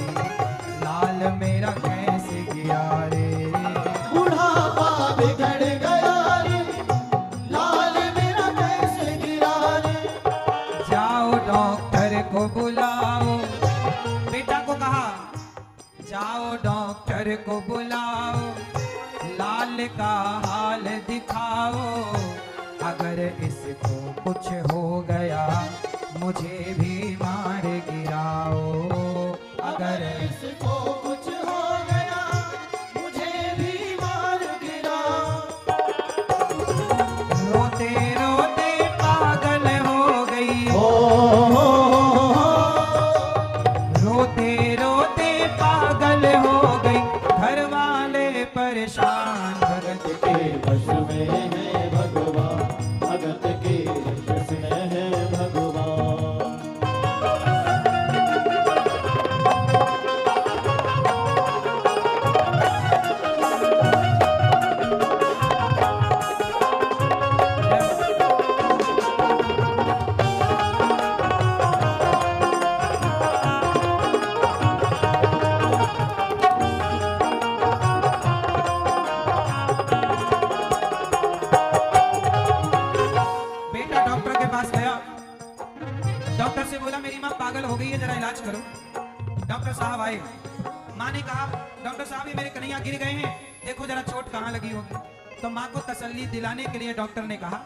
लाल मेरा कैसे गया रे। बुढ़ापा बिगड़ गया रे, लाल मेरा कैसे गिरा रे। जाओ डॉक्टर को बुलाओ, बेटा को कहा, जाओ डॉक्टर को बुलाओ, लाल का हाल दिखाओ, अगर इसको कुछ हो गया मुझे भी मार गिराओ, अगर इसको कुछ हो गया मुझे भी मार गिराओ। रोते रोते पागल हो गई, रोते रोते पागल हो गई, घर वाले परेशान। भगत के वश में है भगवान, भगत के वश में है भगवान। बेटा डॉक्टर के पास गया, डॉक्टर से बोला मेरी माँ पागल हो गई है, जरा इलाज करो। डॉक्टर साहब आए, माँ ने कहा, डॉक्टर साहब ये मेरे कन्हैया गिर गए हैं, देखो जरा चोट कहाँ लगी होगी। तो माँ को तसल्ली दिलाने के लिए डॉक्टर ने कहा,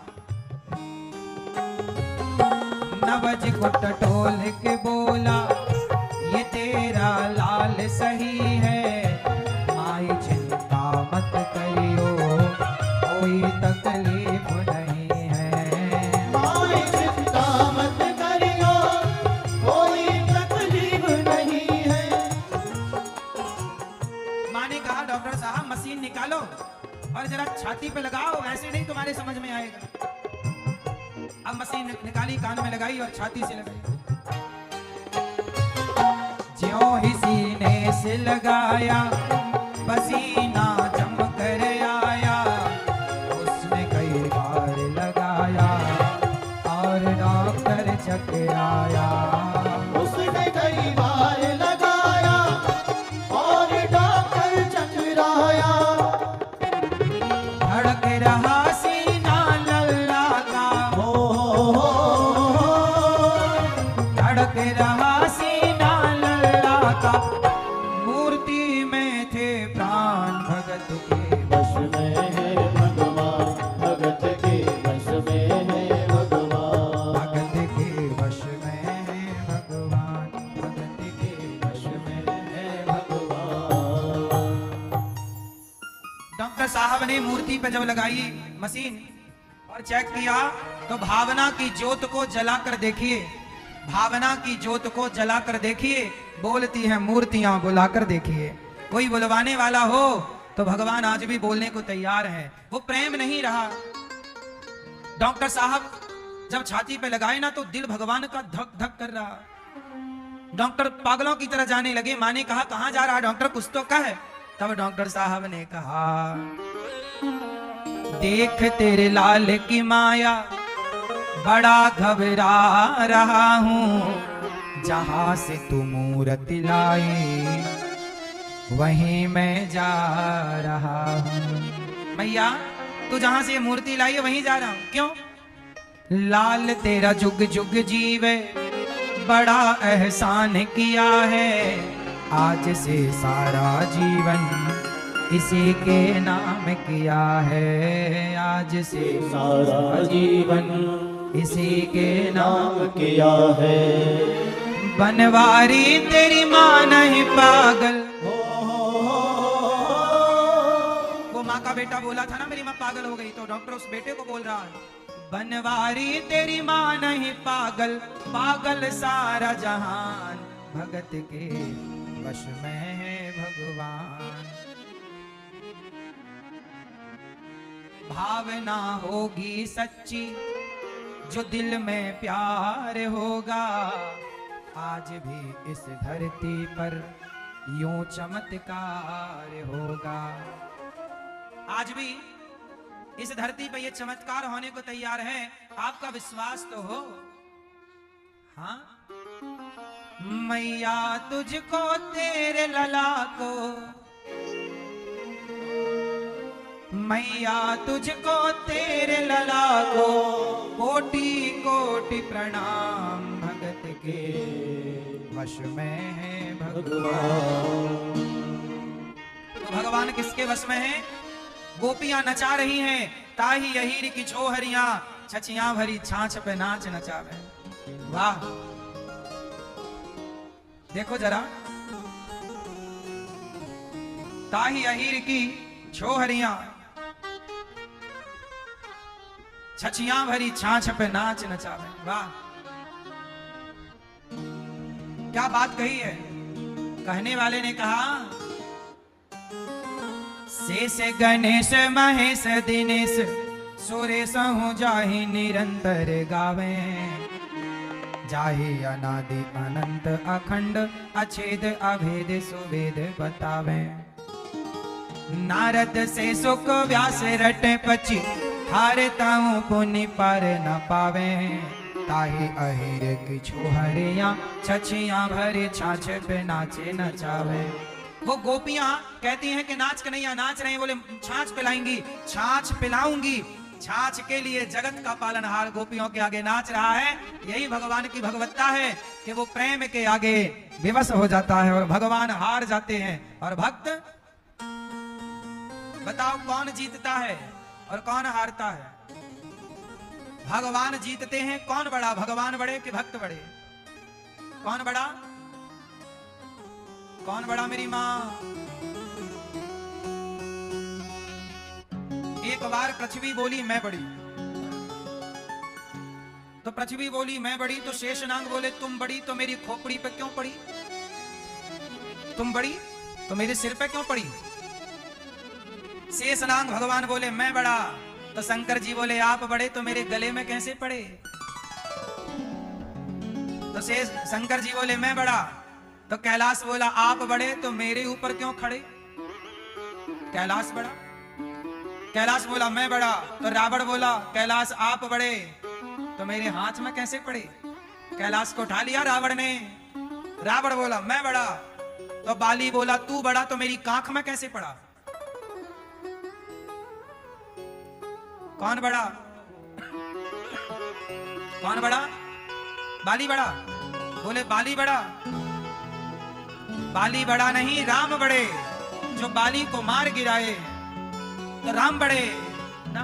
नवज को टटोल के बोला, ये तेरा लाल सही है, माई चिंता मत करियो, कोई तकलीफ नहीं है। माई चिंता मत करियो, कोई तकलीफ नहीं है। माँ ने कहा, डॉक्टर साहब मशीन निकालो और जरा छाती पे लगाओ, ऐसे नहीं तुम्हारे समझ में आएगा। अब मशीन निकाली, कान में लगाई और छाती से लगाई। ज्यों ही सीने से लगाया, पसीना जम कर आया, उसने कई बार लगाया और डॉक्टर चकराया। उसने कई बार लगाया और डॉक्टर चकराया। धड़क रहा सीना लल्ला का, धड़क रहा सीना लल्ला का, मूर्ति में थे प्राण भगत के। वश में है भगवान, भगत के वश में है भगवान। भगत के वश में है भगवान, भगत के वश में है भगवान। डॉक्टर साहब ने मूर्ति पे जब लगाई मशीन और चेक किया, तो भावना की ज्योत को जलाकर देखिए, भावना की ज्योत को जलाकर देखिए, बोलती है मूर्तियां बुलाकर देखिए। कोई बुलवाने वाला हो तो भगवान आज भी बोलने को तैयार है। वो प्रेम नहीं रहा। डॉक्टर साहब जब छाती पे लगाए ना तो दिल भगवान का धक धक कर रहा। डॉक्टर पागलों की तरह जाने लगे। माँ ने कहा कहां जा रहा डॉक्टर, कुछ तो कह। तब डॉक्टर साहब ने कहा देख तेरे लाल की माया, बड़ा घबरा रहा हूं। जहां से तू मूरत लाई वहीं मैं जा रहा हूं। मैया तू जहां से मूर्ति लाई है वहीं जा रहा हूं। क्यों? लाल तेरा जुग जुग जीवे, बड़ा एहसान किया है। आज से सारा जीवन इसी के नाम किया है। आज से सारा जीवन इसी के नाम नाम किया है। बनवारी तेरी माँ नहीं पागल। वो माँ का बेटा बोला था ना मेरी माँ पागल हो गई, तो डॉक्टर उस बेटे को बोल रहा है बनवारी तेरी माँ नहीं पागल, पागल सारा जहान। भगत के वश में है भगवान। भावना होगी सच्ची जो दिल में प्यार होगा, आज भी इस धरती पर यूं चमत्कार होगा। आज भी इस धरती पर यह चमत्कार होने को तैयार है। आपका विश्वास तो हो। हाँ मैया तुझको तेरे लला को, मैया तुझको तेरे लला को कोटि कोटि प्रणाम। भगत के वश में है भगवान। तो भगवान किसके वश में है? गोपियां नचा रही हैं, ताही यहीर की छोहरियां, छचियां भरी छाछ पे नाच नचावे। वाह देखो जरा, ताही यहीर की छोहरियां, छचियां भरी छाछ पे नाच नचावे। वाह क्या बात कही है। कहने वाले ने कहा शेष गणेश महेश दिनेश, सुरेश हूँ जाहि निरंतर गावे। जाहि अनादि अनंत अखंड, अछेद अभेद सुवेद बतावे। नारद से सुख व्यास रटे पची, हारता हूँ पुनि पर न पावे। ताहि अहिर की छोहरियां, छछियां भरे छाछ पे नाचे नचावे। वो गोपियां कहती हैं कि नाच कन्हैया, नाच रहे हैं। बोले छाछ पिलाएंगी, छाछ पिलाऊंगी। छाछ के लिए जगत का पालनहार गोपियों के आगे नाच रहा है। यही भगवान की भगवत्ता है कि वो प्रेम के आगे विवश हो जाता है और भगवान हार जाते हैं। और भक्त बताओ कौन जीतता है और कौन हारता है? भगवान जीतते हैं। कौन बड़ा? भगवान बड़े कि भक्त बड़े? कौन बड़ा? कौन बड़ा? मेरी माँ। एक बार पृथ्वी बोली मैं बड़ी, तो पृथ्वी बोली मैं बड़ी, तो शेषनाग बोले तुम बड़ी तो मेरी खोपड़ी पे क्यों पड़ी? तुम बड़ी तो मेरे सिर पे क्यों पड़ी? शेषनाग भगवान बोले मैं बड़ा, तो शंकर जी बोले आप बड़े तो मेरे गले में कैसे पड़े? तो शेष शंकर जी बोले मैं बड़ा, तो कैलाश बोला आप बड़े तो मेरे ऊपर क्यों खड़े? कैलाश बड़ा। कैलाश बोला मैं बड़ा, तो रावण बोला कैलाश आप बड़े तो मेरे हाथ में कैसे पड़े? कैलाश को उठा लिया रावण ने। रावण बोला मैं बड़ा, तो बाली बोला तू बड़ा तो मेरी कांख में कैसे पड़ा? कौन बड़ा? कौन बड़ा? बाली बड़ा। बोले बाली बड़ा। बाली बड़ा नहीं, राम बड़े, जो बाली को मार गिराए तो राम बड़े ना।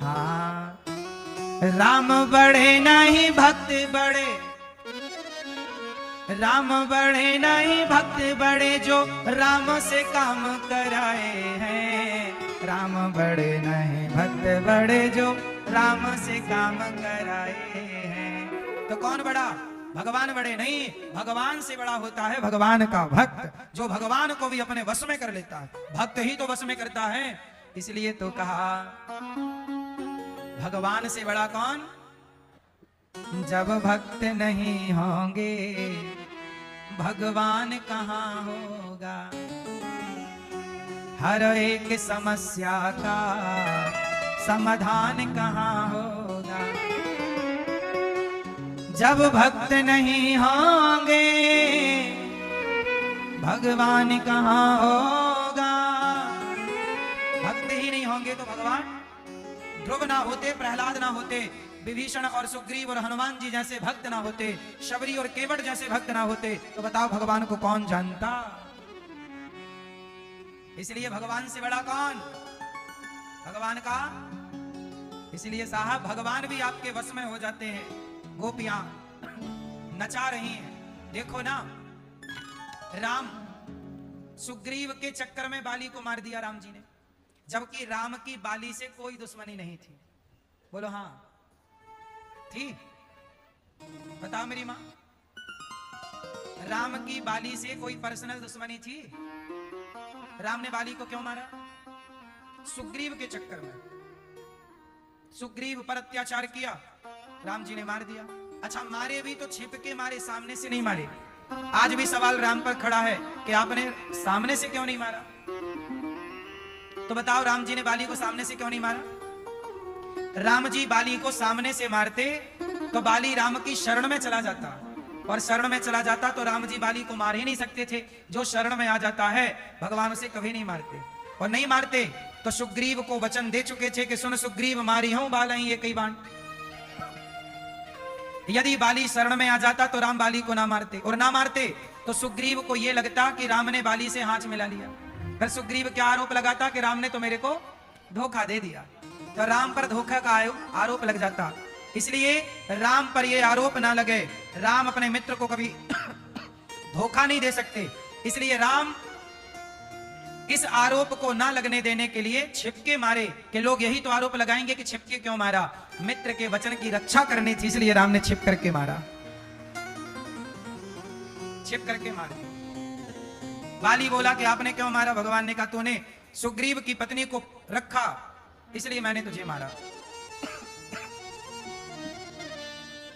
हाँ राम बड़े नहीं भक्त बड़े, राम बड़े नहीं भक्त बड़े, जो राम से काम कराए हैं। राम बड़े नहीं भक्त बड़े, जो राम से काम कराए हैं। तो कौन बड़ा? भगवान बड़े नहीं, भगवान से बड़ा होता है भगवान का भक्त, जो भगवान को भी अपने वश में कर लेता है। भक्त ही तो वश में करता है। इसलिए तो कहा भगवान से बड़ा कौन? जब भक्त नहीं होंगे भगवान कहाँ होगा। हर एक समस्या का समाधान कहाँ होगा। जब भक्त नहीं होंगे भगवान कहाँ होगा। भक्त ही नहीं होंगे तो भगवान? ध्रुव ना होते, प्रहलाद ना होते, विभीषण और सुग्रीव और हनुमान जी जैसे भक्त ना होते, शबरी और केवट जैसे भक्त ना होते, तो बताओ भगवान को कौन जानता। इसलिए भगवान से बड़ा कौन? भगवान का। इसलिए साहब भगवान भी आपके वश में हो जाते हैं। गोपियां नचा रही हैं, देखो ना। राम सुग्रीव के चक्कर में बाली को मार दिया राम जी ने, जबकि राम की बाली से कोई दुश्मनी नहीं थी। बोलो हाँ थी? बताओ मेरी मां, राम की बाली से कोई पर्सनल दुश्मनी थी? राम ने बाली को क्यों मारा? सुग्रीव के चक्कर में। सुग्रीव पर अत्याचार किया, राम जी ने मार दिया। अच्छा मारे भी तो छिप के मारे, सामने से नहीं मारे। आज भी सवाल राम पर खड़ा है कि आपने सामने से क्यों नहीं मारा। तो बताओ राम जी ने बाली को सामने से क्यों नहीं मारा। राम जी बाली को सामने से मारते तो बाली राम की शरण में चला जाता, और शरण में चला जाता तो राम जी बाली को मार ही नहीं सकते थे। जो शरण में आ जाता है भगवान उसे कभी नहीं मारते, और नहीं मारते तो सुग्रीव को वचन दे चुके थे कि सुन सुग्रीव मारी हूं बालाई ये कई बाण। यदि बाली शरण में आ जाता तो राम बाली को ना मारते, और ना मारते तो सुग्रीव को यह लगता कि राम ने बाली से हाथ मिला लिया। फिर सुग्रीव क्या आरोप लगाता कि राम ने तो मेरे को धोखा दे दिया, तो राम पर धोखा का आरोप लग जाता। इसलिए राम पर यह आरोप ना लगे। राम अपने मित्र को कभी धोखा नहीं दे सकते। इसलिए राम इस आरोप को ना लगने देने के लिए छिपके मारे, कि लोग यही तो आरोप लगाएंगे कि छिपके क्यों मारा। मित्र के वचन की रक्षा करनी थी, इसलिए राम ने छिप करके मारा, छिप करके मार दिया। बाली बोला कि आपने क्यों मारा। भगवान ने कहा तूने सुग्रीव की पत्नी को रखा इसलिए मैंने तुझे मारा।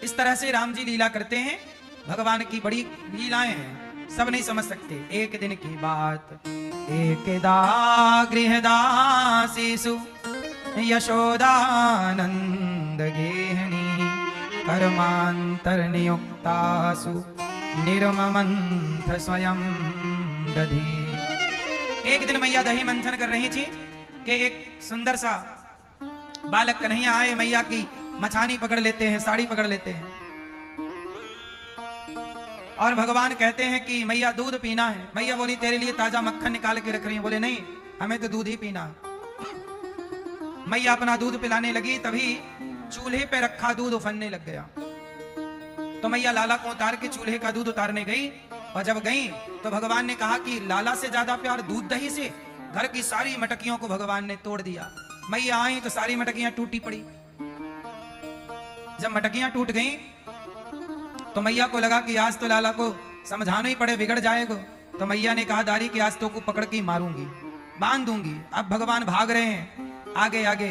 इस तरह से राम जी लीला करते हैं। भगवान की बड़ी लीलाएं हैं, सब नहीं समझ सकते। एक दिन की बात, एकदा गृहदासीसु यशोदानंद गेहनी कर्मांतर नियुक्तासु निर्ममंथ स्वयं दधी। एक दिन मैया दही मंथन कर रही थी कि एक सुंदर सा बालक कन्हैया आए, मैया की मछानी पकड़ लेते हैं, साड़ी पकड़ लेते हैं, और भगवान कहते हैं कि मैया दूध पीना है। मैया बोली तेरे लिए ताजा मक्खन निकाल के रख रही है। बोले नहीं हमें तो दूध ही पीना है। मैया अपना दूध पिलाने लगी, तभी चूल्हे पे रखा दूध उफनने लग गया। तो मैया लाला को उतार के चूल्हे का दूध उतारने गई, और जब गई तो भगवान ने कहा कि लाला से ज्यादा प्यार दूध दही से। घर की सारी मटकियों को भगवान ने तोड़ दिया। मैया आई तो सारी मटकियां टूटी पड़ी। जब मटकियां टूट गई तो मैया को लगा कि आज तो लाला को समझाना ही पड़े, बिगड़ जाएगा। तो मैया ने कहा दारी कि आज तो को पकड़ के मारूंगी, बांध दूंगी। अब भगवान भाग रहे हैं, आगे आगे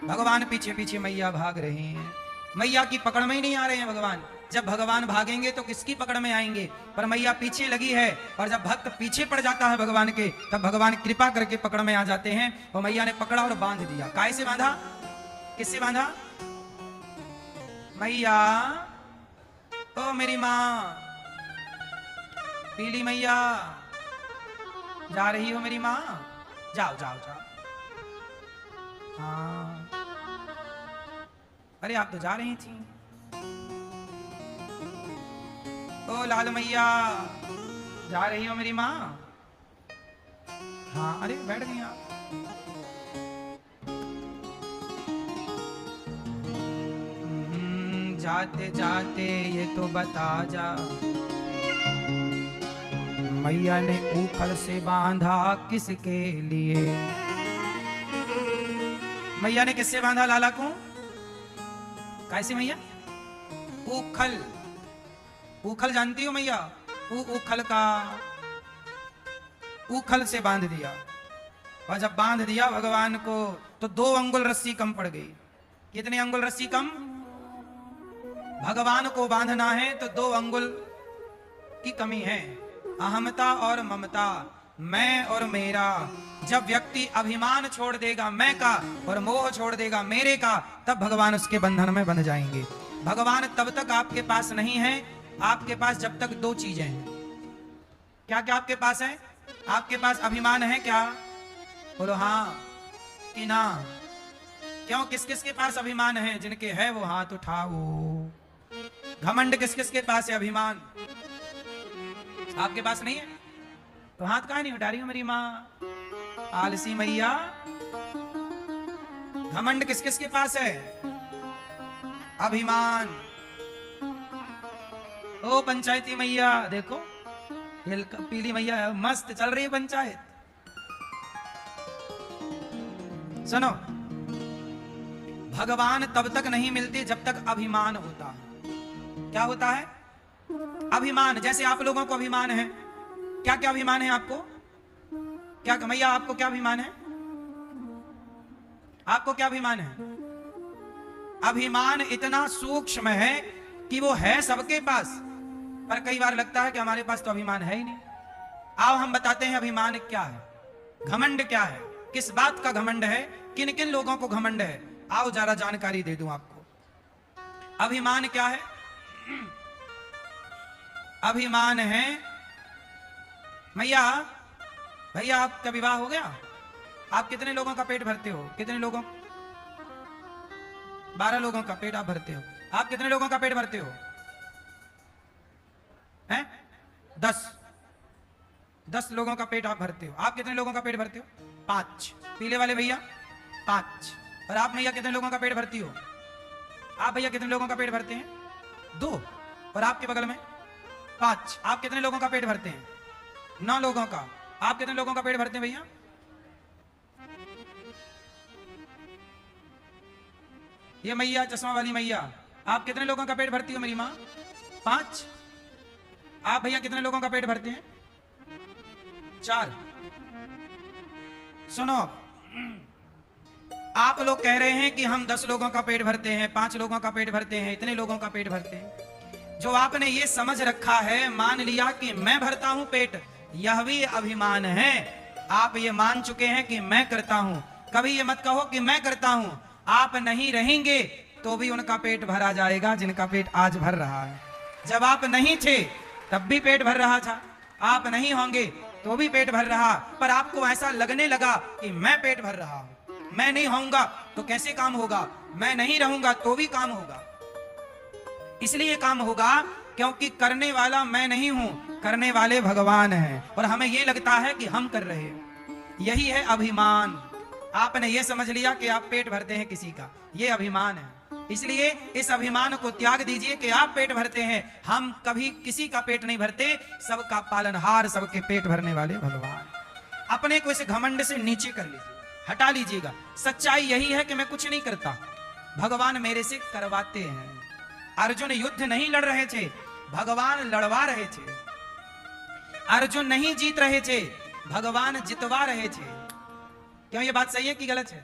भगवान पीछे पीछे मैया भाग रहे हैं। मैया की पकड़ में ही नहीं आ रहे हैं भगवान। जब भगवान भागेंगे तो किसकी पकड़ में आएंगे। पर मैया पीछे लगी है, और जब भक्त पीछे पड़ जाता है भगवान के, तब भगवान कृपा करके पकड़ में आ जाते हैं। और मैया ने पकड़ा और बांध दिया। काहे से बांधा? किससे बांधा? मैया ओ मेरी माँ, पीली मैया जा रही हो मेरी माँ, जाओ जाओ जाओ। हाँ अरे आप तो जा रही थी। ओ लाल मैया जा रही हो मेरी माँ? हाँ अरे बैठ गई आप। जाते जाते ये तो बता जा, मैया ने ऊखल से बांधा किसके लिए? मैया ने किससे बांधा लाला को? कैसे मैया? उखल, उखल जानती हो मैया? उखल का, उखल से बांध दिया, और जब बांध दिया भगवान को तो 2 अंगुल रस्सी कम पड़ गई। कितने अंगुल रस्सी कम? भगवान को बांधना है तो 2 अंगुल की कमी है। अहमता और ममता, मैं और मेरा। जब व्यक्ति अभिमान छोड़ देगा मैं का और मोह छोड़ देगा मेरे का, तब भगवान उसके बंधन में बंध जाएंगे। भगवान तब तक आपके पास नहीं है, आपके पास जब तक 2 चीजें हैं। क्या क्या आपके पास है? आपके पास अभिमान है क्या? बोलो हाँ कि ना। क्यों? किस किस के पास अभिमान है? जिनके है वो हाथ उठाओ। घमंड किस किस के पास है? अभिमान आपके पास नहीं है तो हाथ काहे नहीं उठा रही हो मेरी माँ? आलसी मैया। घमंड किस किस के पास है? अभिमान। ओ पंचायती मैया देखो, ये पीली मैया है, मस्त चल रही है पंचायत। सुनो, भगवान तब तक नहीं मिलते जब तक अभिमान होता है। क्या होता है? अभिमान। जैसे आप लोगों को अभिमान है, क्या क्या अभिमान है आपको? क्या मैया आपको क्या अभिमान है? आपको क्या अभिमान है? अभिमान इतना सूक्ष्म है कि वो है सबके पास, पर कई बार लगता है कि हमारे पास तो अभिमान है ही नहीं। आओ हम बताते हैं अभिमान क्या है, घमंड क्या है, किस बात का घमंड है, किन किन लोगों को घमंड है। आओ जरा जानकारी दे दूं आपको। अभिमान क्या है? अभिमान है मैया, भैया आपका विवाह हो गया? आप कितने लोगों का पेट भरते हो? कितने लोगों? 12 लोगों का पेट आप भरते हो। आप कितने लोगों का पेट भरते हो? हैं? 10 लोगों का पेट आप भरते हो। आप कितने लोगों का पेट भरते हो? 5। पीले वाले भैया 5। और आप भैया कितने लोगों का पेट भरती हो? आप भैया कितने लोगों का पेट भरते हैं? 2। और आपके बगल में 5। आप कितने लोगों का पेट भरते हैं? 9 लोगों का। आप कितने लोगों का पेट भरते हैं भैया? ये मैया चश्मा वाली मैया, आप कितने लोगों का पेट भरती हो मेरी माँ? 5। आप भैया कितने लोगों का पेट भरते हैं? 4। सुनो, आप लोग कह रहे हैं कि हम 10 लोगों का पेट भरते हैं, 5 लोगों का पेट भरते हैं, इतने लोगों का पेट भरते हैं। जो आपने ये समझ रखा है, मान लिया कि मैं भरता हूं पेट, यह भी अभिमान है। आप ये मान चुके हैं कि मैं करता हूं। कभी ये मत कहो कि मैं करता हूं। आप नहीं रहेंगे तो भी उनका पेट भरा जाएगा जिनका पेट आज भर रहा है। जब आप नहीं थे तब भी पेट भर रहा था, आप नहीं होंगे तो भी पेट भर रहा। पर आपको ऐसा लगने लगा कि मैं पेट भर रहा हूं, मैं नहीं होऊंगा तो कैसे काम होगा, मैं नहीं रहूंगा तो भी काम होगा। इसलिए काम होगा क्योंकि करने वाला मैं नहीं हूं, करने वाले भगवान हैं, और हमें यह लगता है कि हम कर रहे हैं। यही है अभिमान। आपने ये समझ लिया कि आप पेट भरते हैं किसी का, ये अभिमान है। इसलिए इस अभिमान को त्याग दीजिए कि आप पेट भरते हैं। हम कभी किसी का पेट नहीं भरते, सबका पालनहार, सबके पेट भरने वाले भगवान। अपने को इस घमंड से नीचे कर लीजिए, हटा लीजिएगा। सच्चाई यही है कि मैं कुछ नहीं करता, भगवान मेरे से करवाते हैं। अर्जुन युद्ध नहीं लड़ रहे थे, भगवान लड़वा रहे थे। अर्जुन नहीं जीत रहे थे, भगवान जितवा रहे थे। क्यों ये बात सही है कि गलत है?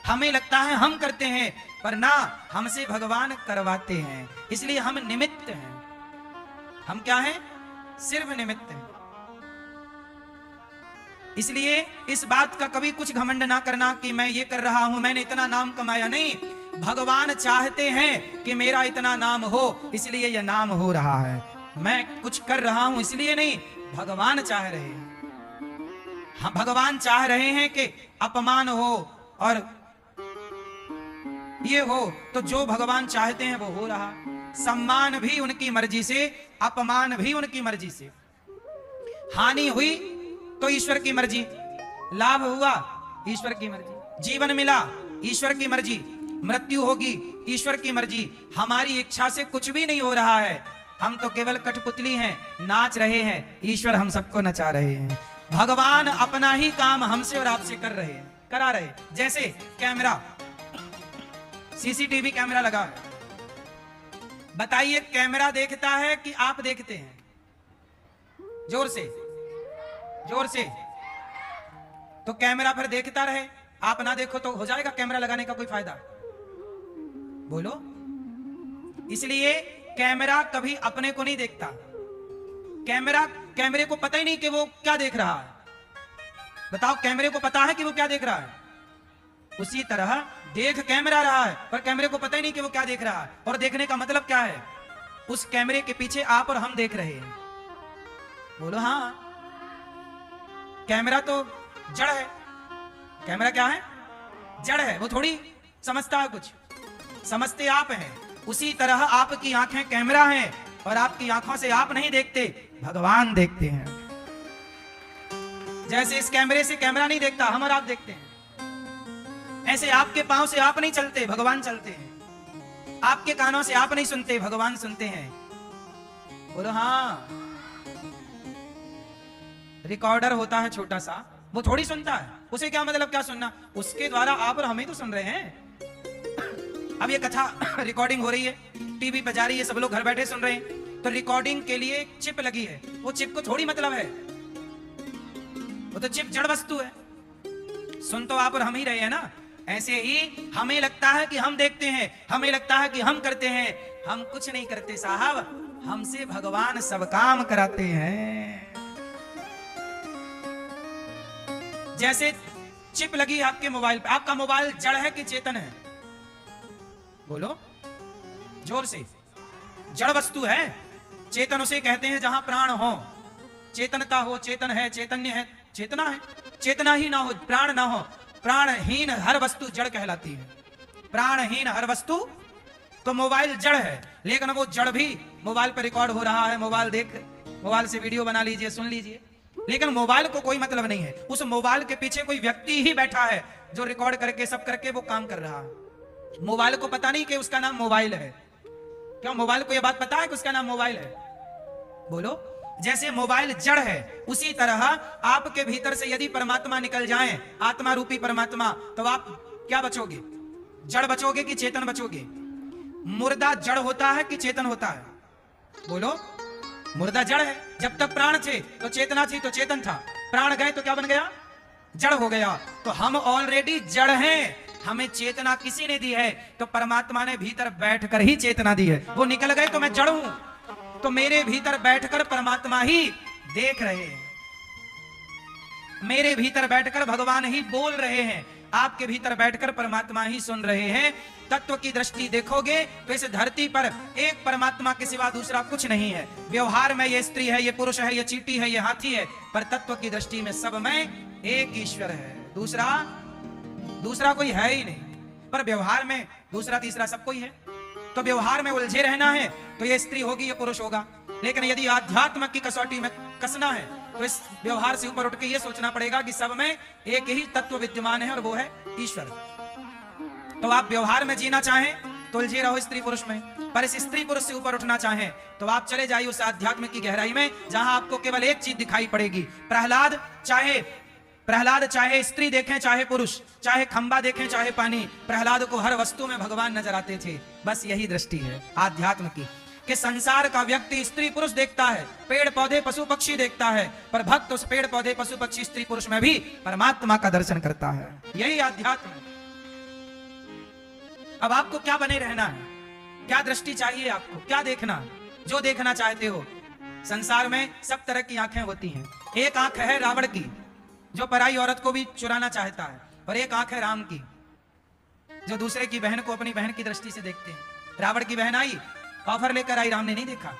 हमें लगता है हम करते हैं, पर ना, हमसे भगवान करवाते हैं। इसलिए हम निमित्त हैं। हम क्या हैं? सिर्फ निमित्त हैं। इसलिए इस बात का कभी कुछ घमंड ना करना कि मैं ये कर रहा हूं, मैंने इतना नाम कमाया। नहीं, भगवान चाहते हैं कि मेरा इतना नाम हो, इसलिए यह नाम हो रहा है। मैं कुछ कर रहा हूं इसलिए नहीं, भगवान चाह रहे हैं। हाँ, भगवान चाह रहे हैं कि अपमान हो और ये हो, तो जो भगवान चाहते हैं वो हो रहा। सम्मान भी उनकी मर्जी से, अपमान भी उनकी मर्जी से। हानि हुई तो ईश्वर की मर्जी, लाभ हुआ ईश्वर की मर्जी, जीवन मिला ईश्वर की मर्जी, मृत्यु होगी ईश्वर की मर्जी। हमारी इच्छा से कुछ भी नहीं हो रहा है। हम तो केवल कठपुतली हैं, नाच रहे हैं, ईश्वर हम सबको नचा रहे हैं। भगवान अपना ही काम हमसे और आपसे कर रहे हैं, करा रहे। जैसे कैमरा, सीसीटीवी कैमरा लगा है, बताइए, कैमरा देखता है कि आप देखते हैं? जोर से, जोर से। तो कैमरा फिर देखता रहे, आप ना देखो तो हो जाएगा कैमरा लगाने का कोई फायदा? बोलो। इसलिए कैमरा कभी अपने को नहीं देखता। कैमरे को पता ही नहीं कि वो क्या देख रहा है। बताओ, कैमरे को पता है कि वो क्या देख रहा है? उसी तरह देख कैमरा रहा है, पर कैमरे को पता ही नहीं कि वो क्या देख रहा है। और देखने का मतलब क्या है? उस कैमरे के पीछे आप और हम देख रहे हैं। बोलो हाँ। कैमरा तो जड़ है। कैमरा क्या है? जड़ है। वो थोड़ी समझता है कुछ, समझते आप हैं। उसी तरह आपकी आंखें कैमरा हैं, और आपकी आंखों से आप नहीं देखते, भगवान देखते हैं। जैसे इस कैमरे से कैमरा नहीं देखता, हम और आप देखते हैं। ऐसे आपके पांव से आप नहीं चलते, भगवान चलते हैं। आपके कानों से आप नहीं सुनते, भगवान सुनते हैं। बोलो हाँ। रिकॉर्डर होता है छोटा सा, वो थोड़ी सुनता है। उसे क्या मतलब, क्या सुनना? उसके द्वारा आप और हमें तो सुन रहे हैं। अब ये कथा रिकॉर्डिंग हो रही है, टीवी पे जा रही है, सब लोग घर बैठे सुन रहे हैं। तो रिकॉर्डिंग के लिए एक चिप लगी है। वो चिप को थोड़ी मतलब है, वो तो चिप जड़ वस्तु है। सुन तो आप और हम ही रहे हैं ना। ऐसे ही हमें लगता है कि हम देखते हैं, हमें लगता है कि हम करते हैं। हम कुछ नहीं करते साहब, हमसे भगवान सब काम कराते हैं। जैसे चिप लगी है आपके मोबाइल पे। आपका मोबाइल जड़ है कि चेतन है? बोलो जोर से। जड़ वस्तु है। चेतन उसे कहते हैं जहां प्राण हो, चेतनता हो, चेतन है, चैतन्य है, चेतना है। चेतना ही ना हो, प्राण ना हो, प्राणहीन हर वस्तु जड़ कहलाती है। प्राणहीन हर वस्तु। तो मोबाइल जड़ है, लेकिन वो जड़ भी मोबाइल पर रिकॉर्ड हो रहा है। मोबाइल से वीडियो बना लीजिए, सुन लीजिए। लेकिन मोबाइल को कोई मतलब नहीं है। उस मोबाइल के पीछे कोई व्यक्ति ही बैठा है जो रिकॉर्ड करके सब करके वो काम कर रहा है। मोबाइल को पता नहीं कि उसका नाम मोबाइल है। क्या मोबाइल को यह बात पता है कि उसका नाम मोबाइल है? बोलो। जैसे मोबाइल जड़ है, उसी तरह आपके भीतर से यदि परमात्मा निकल जाए, आत्मा रूपी परमात्मा, तो आप क्या बचोगे? जड़ बचोगे कि चेतन बचोगे? मुर्दा जड़ होता है कि चेतन होता है? बोलो। मुर्दा जड़ है। जब तक प्राण थे तो चेतना थी, तो चेतन था। प्राण गए तो क्या बन गया? जड़ हो गया। तो हम ऑलरेडी जड़ हैं, हमें चेतना किसी ने दी है, तो परमात्मा ने भीतर बैठकर ही चेतना दी है। वो निकल गए तो मैं जड़ हूं, तो मेरे भीतर बैठकर परमात्मा ही देख रहे हैं। मेरे भीतर बैठकर भगवान ही बोल रहे हैं, आपके भीतर बैठकर परमात्मा ही सुन रहे हैं। तत्व की दृष्टि देखोगे तो इस धरती पर एक परमात्मा के सिवा दूसरा कुछ नहीं है। व्यवहार में ये स्त्री है, ये पुरुष है, ये चींटी है, ये हाथी है, पर तत्व की दृष्टि में सब में एक ईश्वर है। दूसरा कोई है ही नहीं। पर व्यवहार में दूसरा तीसरा सब कोई है। तो व्यवहार में उलझे रहना है तो ये स्त्री होगी, ये पुरुष होगा। लेकिन यदि आध्यात्म की कसौटी में कसना है तो इस व्यवहार से ऊपर उठ के ये सोचना पड़ेगा कि सब में एक ही तत्व विद्यमान है, और वो है ईश्वर। तो आप व्यवहार में जीना चाहें तो उलझे रहो स्त्री पुरुष में, पर इस स्त्री पुरुष से ऊपर उठना चाहें तो आप चले जाइए उस आध्यात्म की गहराई में, जहां आपको केवल एक चीज दिखाई पड़ेगी। प्रहलाद चाहे स्त्री देखें चाहे पुरुष, चाहे खंबा देखें चाहे पानी, प्रहलाद को हर वस्तु में भगवान नजर आते थे। बस यही दृष्टि है आध्यात्म की, कि संसार का व्यक्ति स्त्री पुरुष देखता है, पेड़ पौधे पशु पक्षी देखता है, पर भक्त उस पेड़ पौधे पशु पक्षी स्त्री पुरुष में भी परमात्मा का दर्शन करता है। यही आध्यात्म है। अब आपको क्या बने रहना है? क्या दृष्टि चाहिए आपको? क्या देखना? जो देखना चाहते हो। संसार में सब तरह की आंखें होती हैं। एक आंख है रावण की, जो पराई औरत को भी चुराना चाहता है, और एक आंख है राम की, जो दूसरे की बहन को अपनी बहन की दृष्टि से देखते हैं। रावण की बहन आई, ऑफर लेकर आई, राम ने नहीं देखा।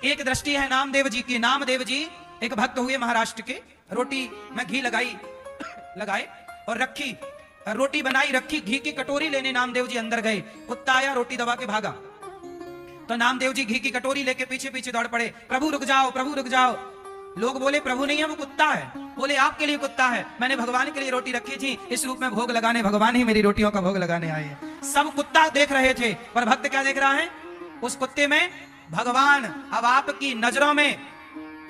एक दृष्टि है नामदेव जी की। नामदेव जी एक भक्त हुए महाराष्ट्र के, रोटी में घी लगाए और रखी, रोटी बनाई, रखी, घी की कटोरी लेने नामदेव जी अंदर गए। कुत्ता आया, रोटी दबा के भागा। तो नामदेव जी घी की कटोरी लेके पीछे पीछे दौड़ पड़े। प्रभु रुक जाओ, प्रभु रुक जाओ। लोग बोले प्रभु नहीं है, वो कुत्ता है। बोले आपके लिए कुत्ता है, मैंने भगवान के लिए रोटी रखी थी, इस रूप में भोग लगाने भगवान ही मेरी रोटियों का भोग लगाने आए हैं। सब कुत्ता देख रहे थे, पर भक्त क्या देख रहा है? उस कुत्ते में भगवान। अब आपकी नजरों में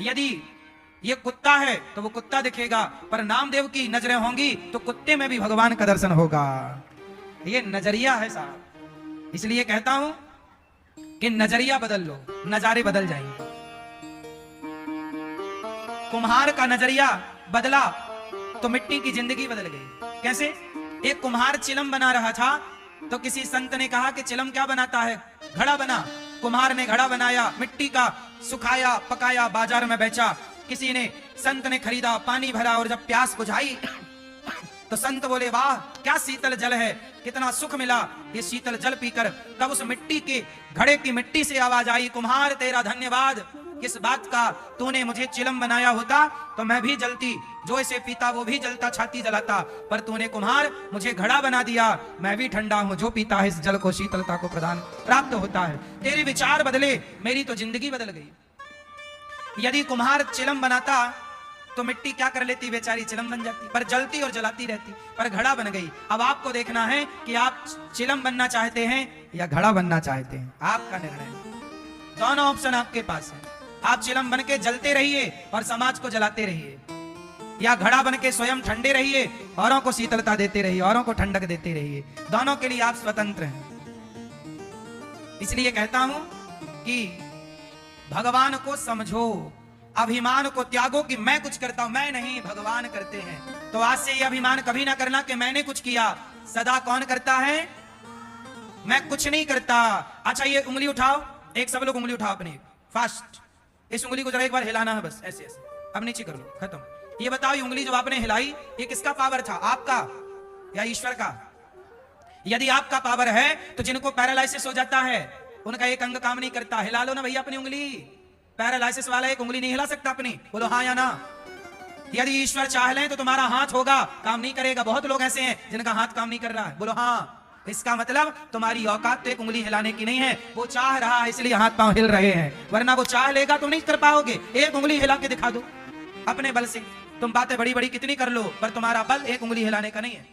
यदि ये कुत्ता है तो वो कुत्ता दिखेगा, पर नामदेव की नजरें होंगी तो कुत्ते में भी भगवान का दर्शन होगा। ये नजरिया है साहब। इसलिए कहता हूं कि नजरिया बदल लो, नजारे बदल जाएंगे। कुम्हार का नजरिया बदला तो मिट्टी की जिंदगी बदल गई। कैसे? एक कुम्हार चिलम बना रहा था तो किसी संत ने कहा कि चिलम क्या बनाता है? घड़ा बना। कुम्हार ने घड़ा बनाया, मिट्टी का, सुखाया, पकाया, बाजार में बेचा। किसी ने, संत ने खरीदा, पानी भरा और जब प्यास बुझाई तो संत बोले, वाह क्या शीतल जल है, कितना सुख मिला ये शीतल जल पीकर। तब उस मिट्टी के घड़े की मिट्टी से आवाज आई, कुम्हार तेरा धन्यवाद, किस बात का, तूने मुझे चिलम बनाया होता तो मैं भी जलती, जो इसे पीता वो भी जलता, छाती जलाता, पर तूने कुम्हार मुझे घड़ा बना दिया, मैं भी ठंडा हूं, जो पीता है इस जल को शीतलता को प्रदान प्राप्त होता है। तेरे विचार बदले, मेरी तो जिंदगी बदल गई। यदि कुम्हार चिलम बनाता तो मिट्टी क्या कर लेती, बेचारी चिलम बन जाती, पर जलती और जलाती रहती, पर घड़ा बन गई। अब आपको देखना है कि आप चिलम बनना चाहते हैं या घड़ा बनना चाहते हैं, आपका निर्णय है। दोनों ऑप्शन आपके पास है। आप चिलम बन के जलते रहिए और समाज को जलाते रहिए, या घड़ा बन के स्वयं ठंडे रहिए, औरों को शीतलता देते रहिए, औरों को ठंडक देते रहिए। दोनों के लिए आप स्वतंत्र हैं। इसलिए कहता हूं कि भगवान को समझो, अभिमान को त्यागो कि मैं कुछ करता हूं, मैं नहीं, भगवान करते हैं। तो आज से ये अभिमान कभी ना करना कि मैंने कुछ किया। सदा कौन करता है? मैं कुछ नहीं करता। अच्छा ये उंगली उठाओ, एक सब लोग उंगली उठाओ अपनी, फास्ट। इस उंगली को जरा एक बार हिलाना है, बस ऐसे ऐसे, अब नीचे कर लो, खत्म। ये बताओ, ये उंगली जो आपने हिलाई, ये किसका पावर था, आपका या ईश्वर का? यदि आपका पावर है तो जिनको पैरालाइसिस हो जाता है, उनका एक अंग काम नहीं करता, हिला लो ना भैया अपनी उंगली। पैरालाइसिस वाला एक उंगली नहीं हिला सकता अपनी, बोलो हाँ या ना। यदि ईश्वर चाह लें तो तुम्हारा हाथ होगा, काम नहीं करेगा। बहुत लोग ऐसे हैं जिनका हाथ काम नहीं कर रहा है, बोलो हाँ। इसका मतलब तुम्हारी औकात तो एक उंगली हिलाने की नहीं है, वो चाह रहा है इसलिए हाथ पांव हिल रहे हैं, वरना वो चाह लेगा तो नहीं कर पाओगे। एक उंगली हिला के दिखा दो अपने बल से। तुम बातें बड़ी बड़ी कितनी कर लो, पर तुम्हारा बल एक उंगली हिलाने का नहीं है।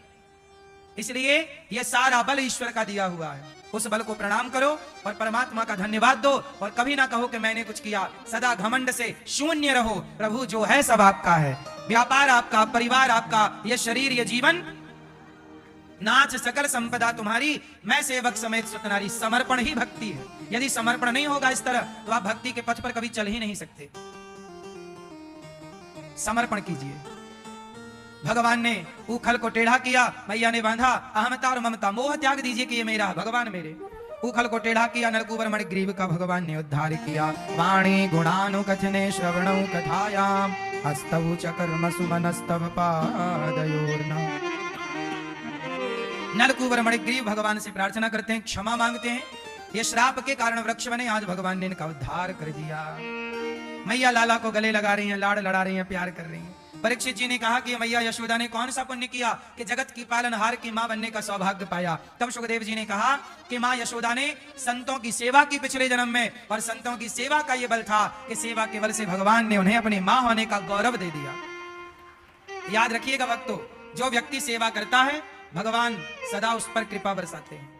इसलिए ये सारा बल ईश्वर का दिया हुआ है। उस बल को प्रणाम करो और परमात्मा का धन्यवाद दो, और कभी ना कहो कि मैंने कुछ किया। सदा घमंड से शून्य रहो, प्रभु जो है सब आपका है। व्यापार आपका, परिवार आपका, ये शरीर, ये जीवन, नाच सकल संपदा तुम्हारी, मैं सेवक समेत सुतनारी। समर्पण ही भक्ति है। यदि समर्पण नहीं होगा इस तरह तो आप भक्ति के पथ पर कभी चल ही नहीं सकते। समर्पण कीजिए। भगवान ने उखल को टेढ़ा किया, मैया ने बांधा, अहमता और ममता, मोह त्याग दीजिए कि ये मेरा, भगवान मेरे। उखल को टेढ़ा किया, नरकुबर मणिग्रीव का भगवान ने उद्धार किया। वाणी गुणानुकथने श्रवणौ कथायाम, हस्तौ च कर्म सुमनस्तव पादयोर्न। नरकुबर मणिग्रीव भगवान से प्रार्थना करते हैं, क्षमा मांगते हैं। ये श्राप के कारण वृक्ष बने, आज भगवान ने इनका उद्धार कर दिया। मैया लाला को गले लगा रही हैं, लाड़ लड़ा रही हैं, प्यार कर रही हैं। परीक्षित जी ने कहा कि मैया यशोदा ने कौन सा पुण्य किया कि जगत की पालनहार की मां बनने का सौभाग्य पाया। तब सुखदेव जी ने कहा कि मां यशोदा ने संतों की सेवा की पिछले जन्म में, और संतों की सेवा का यह बल था कि सेवा के बल से भगवान ने उन्हें अपनी मां होने का गौरव दे दिया। याद रखिएगा भक्तों, जो व्यक्ति सेवा करता है भगवान सदा उस पर कृपा बरसाते हैं।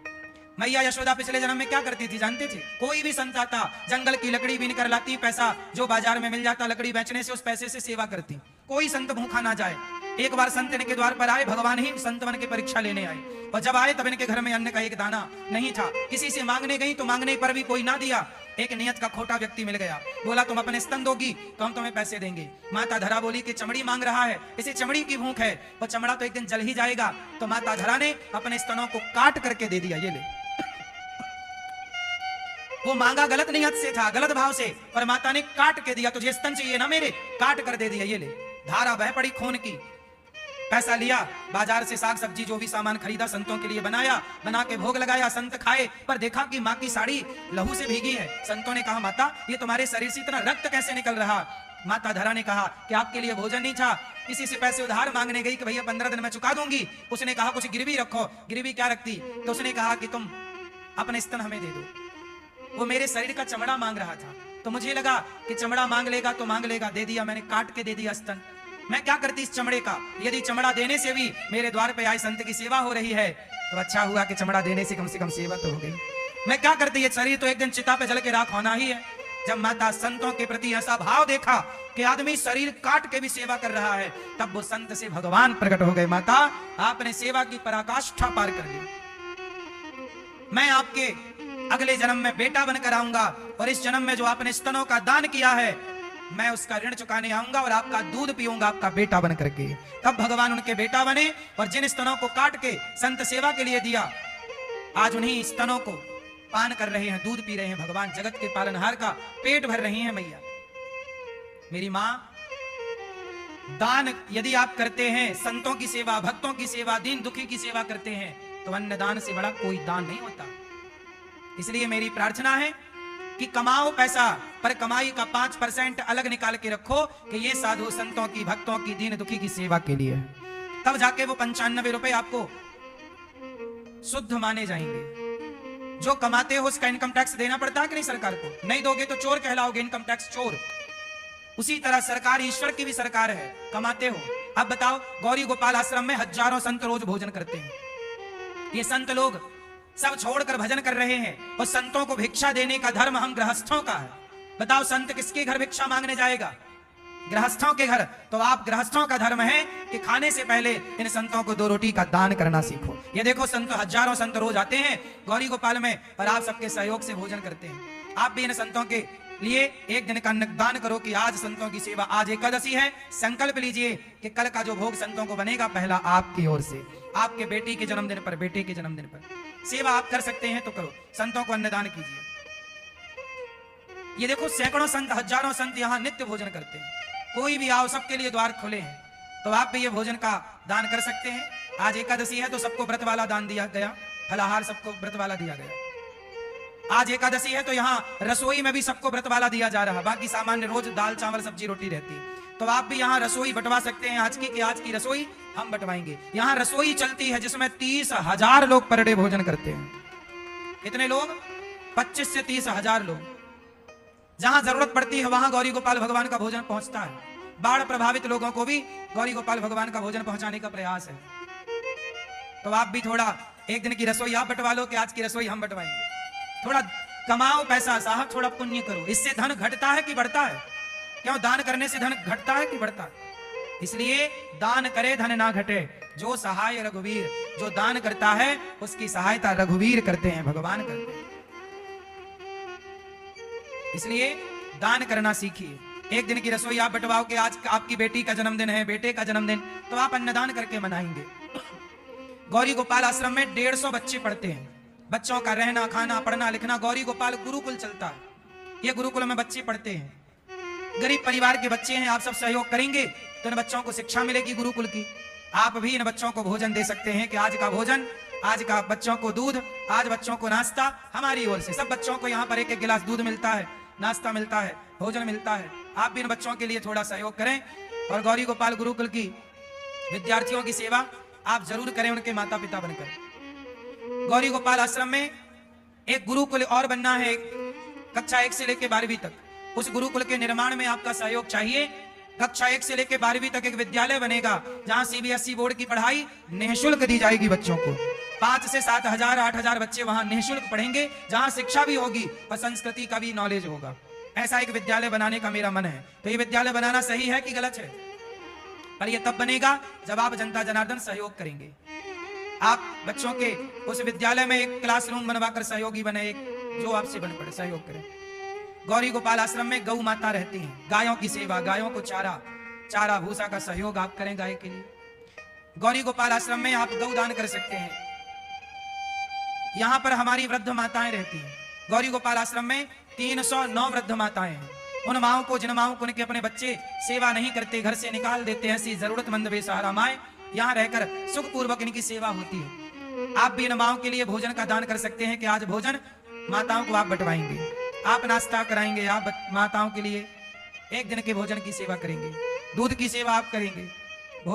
मैया यशोदा पिछले जन्म में क्या करती थी जानते थे? कोई भी संत आता, जंगल की लकड़ी बीन कर लाती, पैसा जो बाजार में मिल जाता लकड़ी बेचने से, उस पैसे से सेवा करती। कोई संत भूखा ना जाए। एक बार संत इनके द्वार पर आए, भगवान ही संत बन के परीक्षा लेने आए, और जब आए तब इनके घर में अन्न का एक दाना नहीं था। किसी से मांगने गई तो मांगने पर भी कोई ना दिया। एक नियत का खोटा व्यक्ति मिल गया, बोला तुम अपने स्तन दोगी तो हम तुम्हें पैसे देंगे। माता धरा बोली कि चमड़ी मांग रहा है, इसे चमड़ी की भूख है, और चमड़ा तो एक दिन जल ही जाएगा। तो माता धरा ने अपने स्तनों को काट करके दे दिया, ये ले। वो मांगा गलत नियत से था, गलत भाव से, पर माता ने काट के दिया। तुझे स्तन चाहिए ना मेरे, काट कर दे दिया, ये ले। धारा बह पड़ी खून की। पैसा लिया, बाजार से साग सब्जी जो भी सामान खरीदा संतों के लिए बनाया, बना के भोग लगाया, संत खाए, पर देखा कि माँ की साड़ी लहू से भीगी है। संतों ने कहा माता ये तुम्हारे शरीर से इतना रक्त कैसे निकल रहा? माता धरा ने कहा कि आपके लिए भोजन नहीं था। किसी से पैसे उधार मांगने गई कि भैया 15 दिन में चुका दूंगी। उसने कहा कुछ गिरवी रखो। गिरवी क्या रखती? तो उसने कहा कि तुम अपने स्तन हमें दे दो। वो मेरे शरीर का चमड़ा मांग रहा था, तो मुझे लगा कि चमड़ा मांग लेगा तो मांग लेगा, दे दिया। मैंने काट के दे दिया स्तन। मैं क्या करती इस चमड़े का? यदि चमड़ा देने से भी मेरे द्वार पे आए संत की सेवा हो रही है तो अच्छा हुआ कि चमड़ा देने से कम सेवा तो हो गई। मैं क्या करती, ये शरीर तो एक दिन चिता पे जल के राख होना ही है। जब माता संतों के प्रति ऐसा भाव देखा कि आदमी शरीर काट के भी सेवा कर रहा है, तब वो संत से भगवान प्रकट हो गए। माता आपने सेवा की पराकाष्ठा पार कर ली। मैं आपके अगले जन्म में बेटा बनकर आऊंगा और इस जन्म में जो आपने स्तनों का दान किया है मैं उसका ऋण चुकाने आऊंगा और आपका दूध पीऊंगा आपका बेटा बन करके। तब भगवान उनके बेटा बने और जिन स्तनों को काट के संत सेवा के लिए दिया आज उन्हीं स्तनों को पान कर रहे हैं, दूध पी रहे हैं। भगवान जगत के पालनहार का पेट भर रही हैं मैया। मेरी मां, दान यदि आप करते हैं, संतों की सेवा, भक्तों की सेवा, दीन दुखी की सेवा करते हैं तो अन्नदान से बड़ा कोई दान नहीं होता। इसलिए मेरी प्रार्थना है कि कमाओ पैसा पर कमाई का 5% अलग निकाल के रखो कि ये साधु संतों की, भक्तों की, दीन दुखी की सेवा के लिए। तब जाके वो 95 रुपए आपको शुद्ध माने जाएंगे। जो कमाते हो उसका इनकम टैक्स देना पड़ता है कि नहीं सरकार को? नहीं दोगे तो चोर कहलाओगे, इनकम टैक्स चोर। उसी तरह सरकार ईश्वर की भी सरकार है, कमाते हो। अब बताओ, गौरी गोपाल आश्रम में हजारों संत रोज भोजन करते हैं। ये संत लोग सब छोड़कर भजन कर रहे हैं और संतों को भिक्षा देने का धर्म हम गृहस्थों का है। बताओ, संत किसके घर भिक्षा मांगने जाएगा? गृहस्थों के घर। तो आप गृहस्थों का धर्म है कि खाने से पहले इन संतों को 2 रोटी का दान करना सीखो। ये देखो, संत हजारों संत रोज आते हैं गौरी गोपाल में और आप सबके सहयोग से भोजन करते हैं। आप भी इन संतों के लिए एक दिन का दान करो कि आज संतों की सेवा, आज एकादशी है, संकल्प लीजिए कि कल का जो भोग संतों को बनेगा पहला आपकी ओर से, आपके बेटी के जन्मदिन पर, बेटे के जन्मदिन पर। सेवा आप कर सकते हैं तो करो, संतों को अन्नदान कीजिए। ये देखो, सैकड़ों संत, हजारों संत यहाँ नित्य भोजन करते हैं। कोई भी आओ, सबके लिए द्वार खुले हैं। तो आप भी ये भोजन का दान कर सकते हैं। आज एकादशी है तो सबको व्रत वाला दान दिया गया, फलाहार सबको व्रत वाला दिया गया। आज एकादशी है तो यहाँ रसोई में भी सबको व्रत वाला दिया जा रहा है। बाकी सामान्य रोज दाल चावल सब्जी रोटी रहती है। तो आप भी यहाँ रसोई बंटवा सकते हैं। आज की रसोई हम बंटवाएंगे। यहाँ रसोई चलती है जिसमें 30,000 लोग पर डे भोजन करते हैं। कितने लोग? 25 से 30,000 लोग। जहां जरूरत पड़ती है वहां गौरी गोपाल भगवान का भोजन पहुंचता है। बाढ़ प्रभावित लोगों को भी गौरी गोपाल भगवान का भोजन पहुंचाने का प्रयास है। तो आप भी थोड़ा एक दिन की रसोई आप बंटवा लो कि आज की रसोई हम बंटवाएंगे। थोड़ा कमाओ पैसा साहब, थोड़ा पुण्य करो। इससे धन घटता है कि बढ़ता है? क्यों, दान करने से धन घटता है कि बढ़ता है? इसलिए दान करे धन ना घटे, जो सहाय रघुवीर। जो दान करता है उसकी सहायता रघुवीर करते हैं, भगवान करते हैं। इसलिए दान करना सीखिए। एक दिन की रसोई आप बंटवाओ कि आज आपकी बेटी का जन्मदिन है, बेटे का जन्मदिन, तो आप अन्नदान करके मनाएंगे। गौरी गोपाल आश्रम में 150 बच्चे पढ़ते हैं। बच्चों का रहना, खाना, पढ़ना, लिखना, गौरी गोपाल गुरुकुल चलता है। ये गुरुकुल में बच्चे पढ़ते हैं। गरीब परिवार के बच्चे हैं, आप सब सहयोग करेंगे तो इन बच्चों को शिक्षा मिलेगी गुरुकुल की। आप भी इन बच्चों को भोजन दे सकते हैं कि आज का भोजन, आज का बच्चों को दूध, आज बच्चों को नाश्ता हमारी ओर से। सब बच्चों को यहाँ पर 1-1 गिलास दूध मिलता है, नाश्ता मिलता है, भोजन मिलता है। आप भी इन बच्चों के लिए थोड़ा सहयोग करें और गौरी गोपाल गुरुकुल की विद्यार्थियों की सेवा आप जरूर करें उनके माता पिता बनकर। गौरी गोपाल आश्रम में एक गुरुकुल और बनना है, कक्षा 1 से लेकर 12वीं तक। उस गुरुकुल के निर्माण में आपका सहयोग चाहिए। कक्षा 1 से लेकर 12वीं तक एक विद्यालय बनेगा जहां CBSE बोर्ड की पढ़ाई निःशुल्क दी जाएगी बच्चों को। 5 से 7,000 8,000 बच्चे वहां निःशुल्क पढ़ेंगे, जहां शिक्षा भी होगी और संस्कृति का भी नॉलेज होगा। ऐसा एक विद्यालय बनाने का मेरा मन है। तो ये विद्यालय बनाना सही है कि गलत है? पर यह तब बनेगा जब आप जनता जनार्दन सहयोग करेंगे। आप बच्चों के उस विद्यालय में एक क्लासरूम बनवाकर सहयोगी बने, एक जो आपसे बन पड़े सहयोग करें। गौरी गोपाल आश्रम में गौ माता रहती हैं, गायों की सेवा, गायों को चारा भूसा का सहयोग आप करें गाय के लिए। गौरी गोपाल आश्रम में आप गौ दान कर सकते हैं। यहाँ पर हमारी वृद्ध माताएं रहती हैं। गौरी गोपाल आश्रम में 309 वृद्ध माताएं हैं। उन माओं को, जिन माओं को उनके अपने बच्चे सेवा नहीं करते, घर से निकाल देते हैं, ऐसी जरूरतमंद बेसहारा माएं यहाँ रहकर सुख पूर्वक इनकी सेवा होती है। आप भी इन माओं के लिए भोजन का दान कर सकते हैं कि आज भोजन माताओं को आप बंटवाएंगे, आप नाश्ता कराएंगे, आप माताओं के लिए एक दिन के भोजन की सेवा करेंगे, दूध की सेवा आप करेंगे,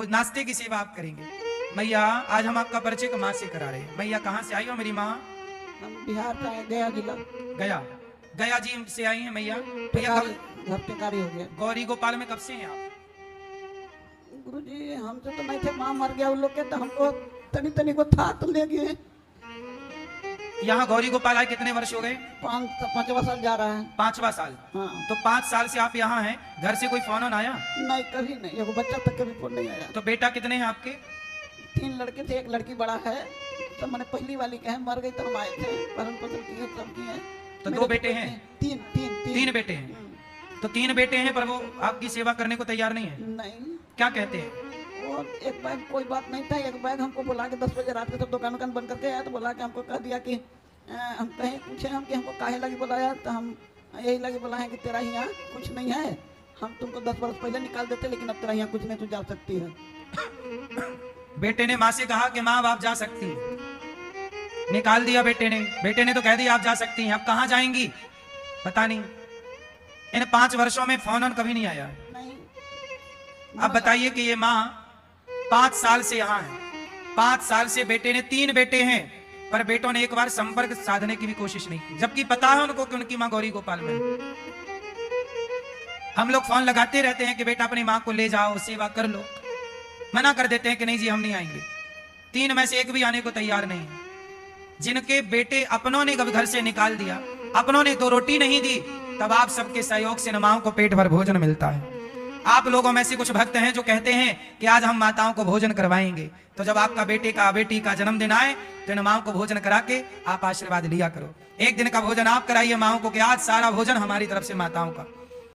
नाश्ते की सेवा आप करेंगे। मैया, आज हम आपका परिचय माँ से करा रहे हैं। मैया, कहाँ से आई हो मेरी माँ? हम बिहार से आए, गया जिला। गया जी से आई हैं मैया। घर टेकारी हो गया। गौरी गोपाल में कब से हैं आप? गुरुजी, हमसे तो नहीं थे, माँ मर गया उन लोग के, तो हमको तनी को था तो ले गए। यहाँ गौरी गोपाल आए कितने वर्ष हो गए? 5वां साल जा रहा है। 5वां साल? हाँ। तो 5 साल से आप यहाँ हैं। घर से कोई फोन आया? नहीं, कभी नहीं। एगो बच्चा तक कभी फोन नहीं आया। तो बेटा कितने हैं आपके? 3 लड़के थे, एक लड़की बड़ा है, सब मैंने पहली वाली के हैं, मर गई तो हम आए थे, भरण पोषण किए सब किए। तो मेरे 2 बेटे हैं? तीन तीन तीन 3 बेटे हैं। तो 3 बेटे हैं पर वो आपकी सेवा करने को तैयार नहीं है, नहीं, क्या कहते हैं? और एक बैग कोई बात नहीं था, एक बैग हमको बुला के 10 बजे रात के सब दुकान बंद करके आया, तो बुला के हमको कह दिया कि हम कहीं पूछे हम कि हमको काहे लगी बुलाया, तो हम यही लगे बुलाए कि तेरा यहाँ कुछ नहीं है, हम तुमको 10 वर्ष पहले निकाल देते, लेकिन अब तेरा यहाँ कुछ नहीं, तू जा सकती है। बेटे ने माँ से कहा कि माँ आप जा सकती हैं, निकाल दिया बेटे ने तो कह दिया आप जा सकती हैं। अब कहाँ जाएंगी पता नहीं। इन 5 वर्षों में फोन ऑन कभी नहीं आया। नहीं, अब बताइए कि ये माँ 5 साल से यहाँ है, 5 साल से बेटे ने 3 बेटे हैं, पर बेटों ने एक बार संपर्क साधने की भी कोशिश नहीं की, जबकि पता है उनको कि उनकी माँ गौरी गोपाल में है। हम लोग फोन लगाते रहते हैं कि बेटा अपनी माँ को ले जाओ, सेवा कर लो, मना कर देते हैं कि नहीं जी हम नहीं आएंगे। 3 में से एक भी आने को तैयार नहीं है। जिनके बेटे अपनों ने घर से निकाल दिया, अपनों ने 2 रोटी नहीं दी, तब आप सबके सहयोग से माओं को पेट भर भोजन मिलता है। आप लोगों में से कुछ भक्त हैं जो कहते हैं कि आज हम माताओं को भोजन करवाएंगे, तो जब आपका बेटे का बेटी का जन्मदिन आए तो इन माओं को भोजन करा के आप आशीर्वाद लिया करो। एक दिन का भोजन आप कराइए माओं को कि आज सारा भोजन हमारी तरफ से माताओं का।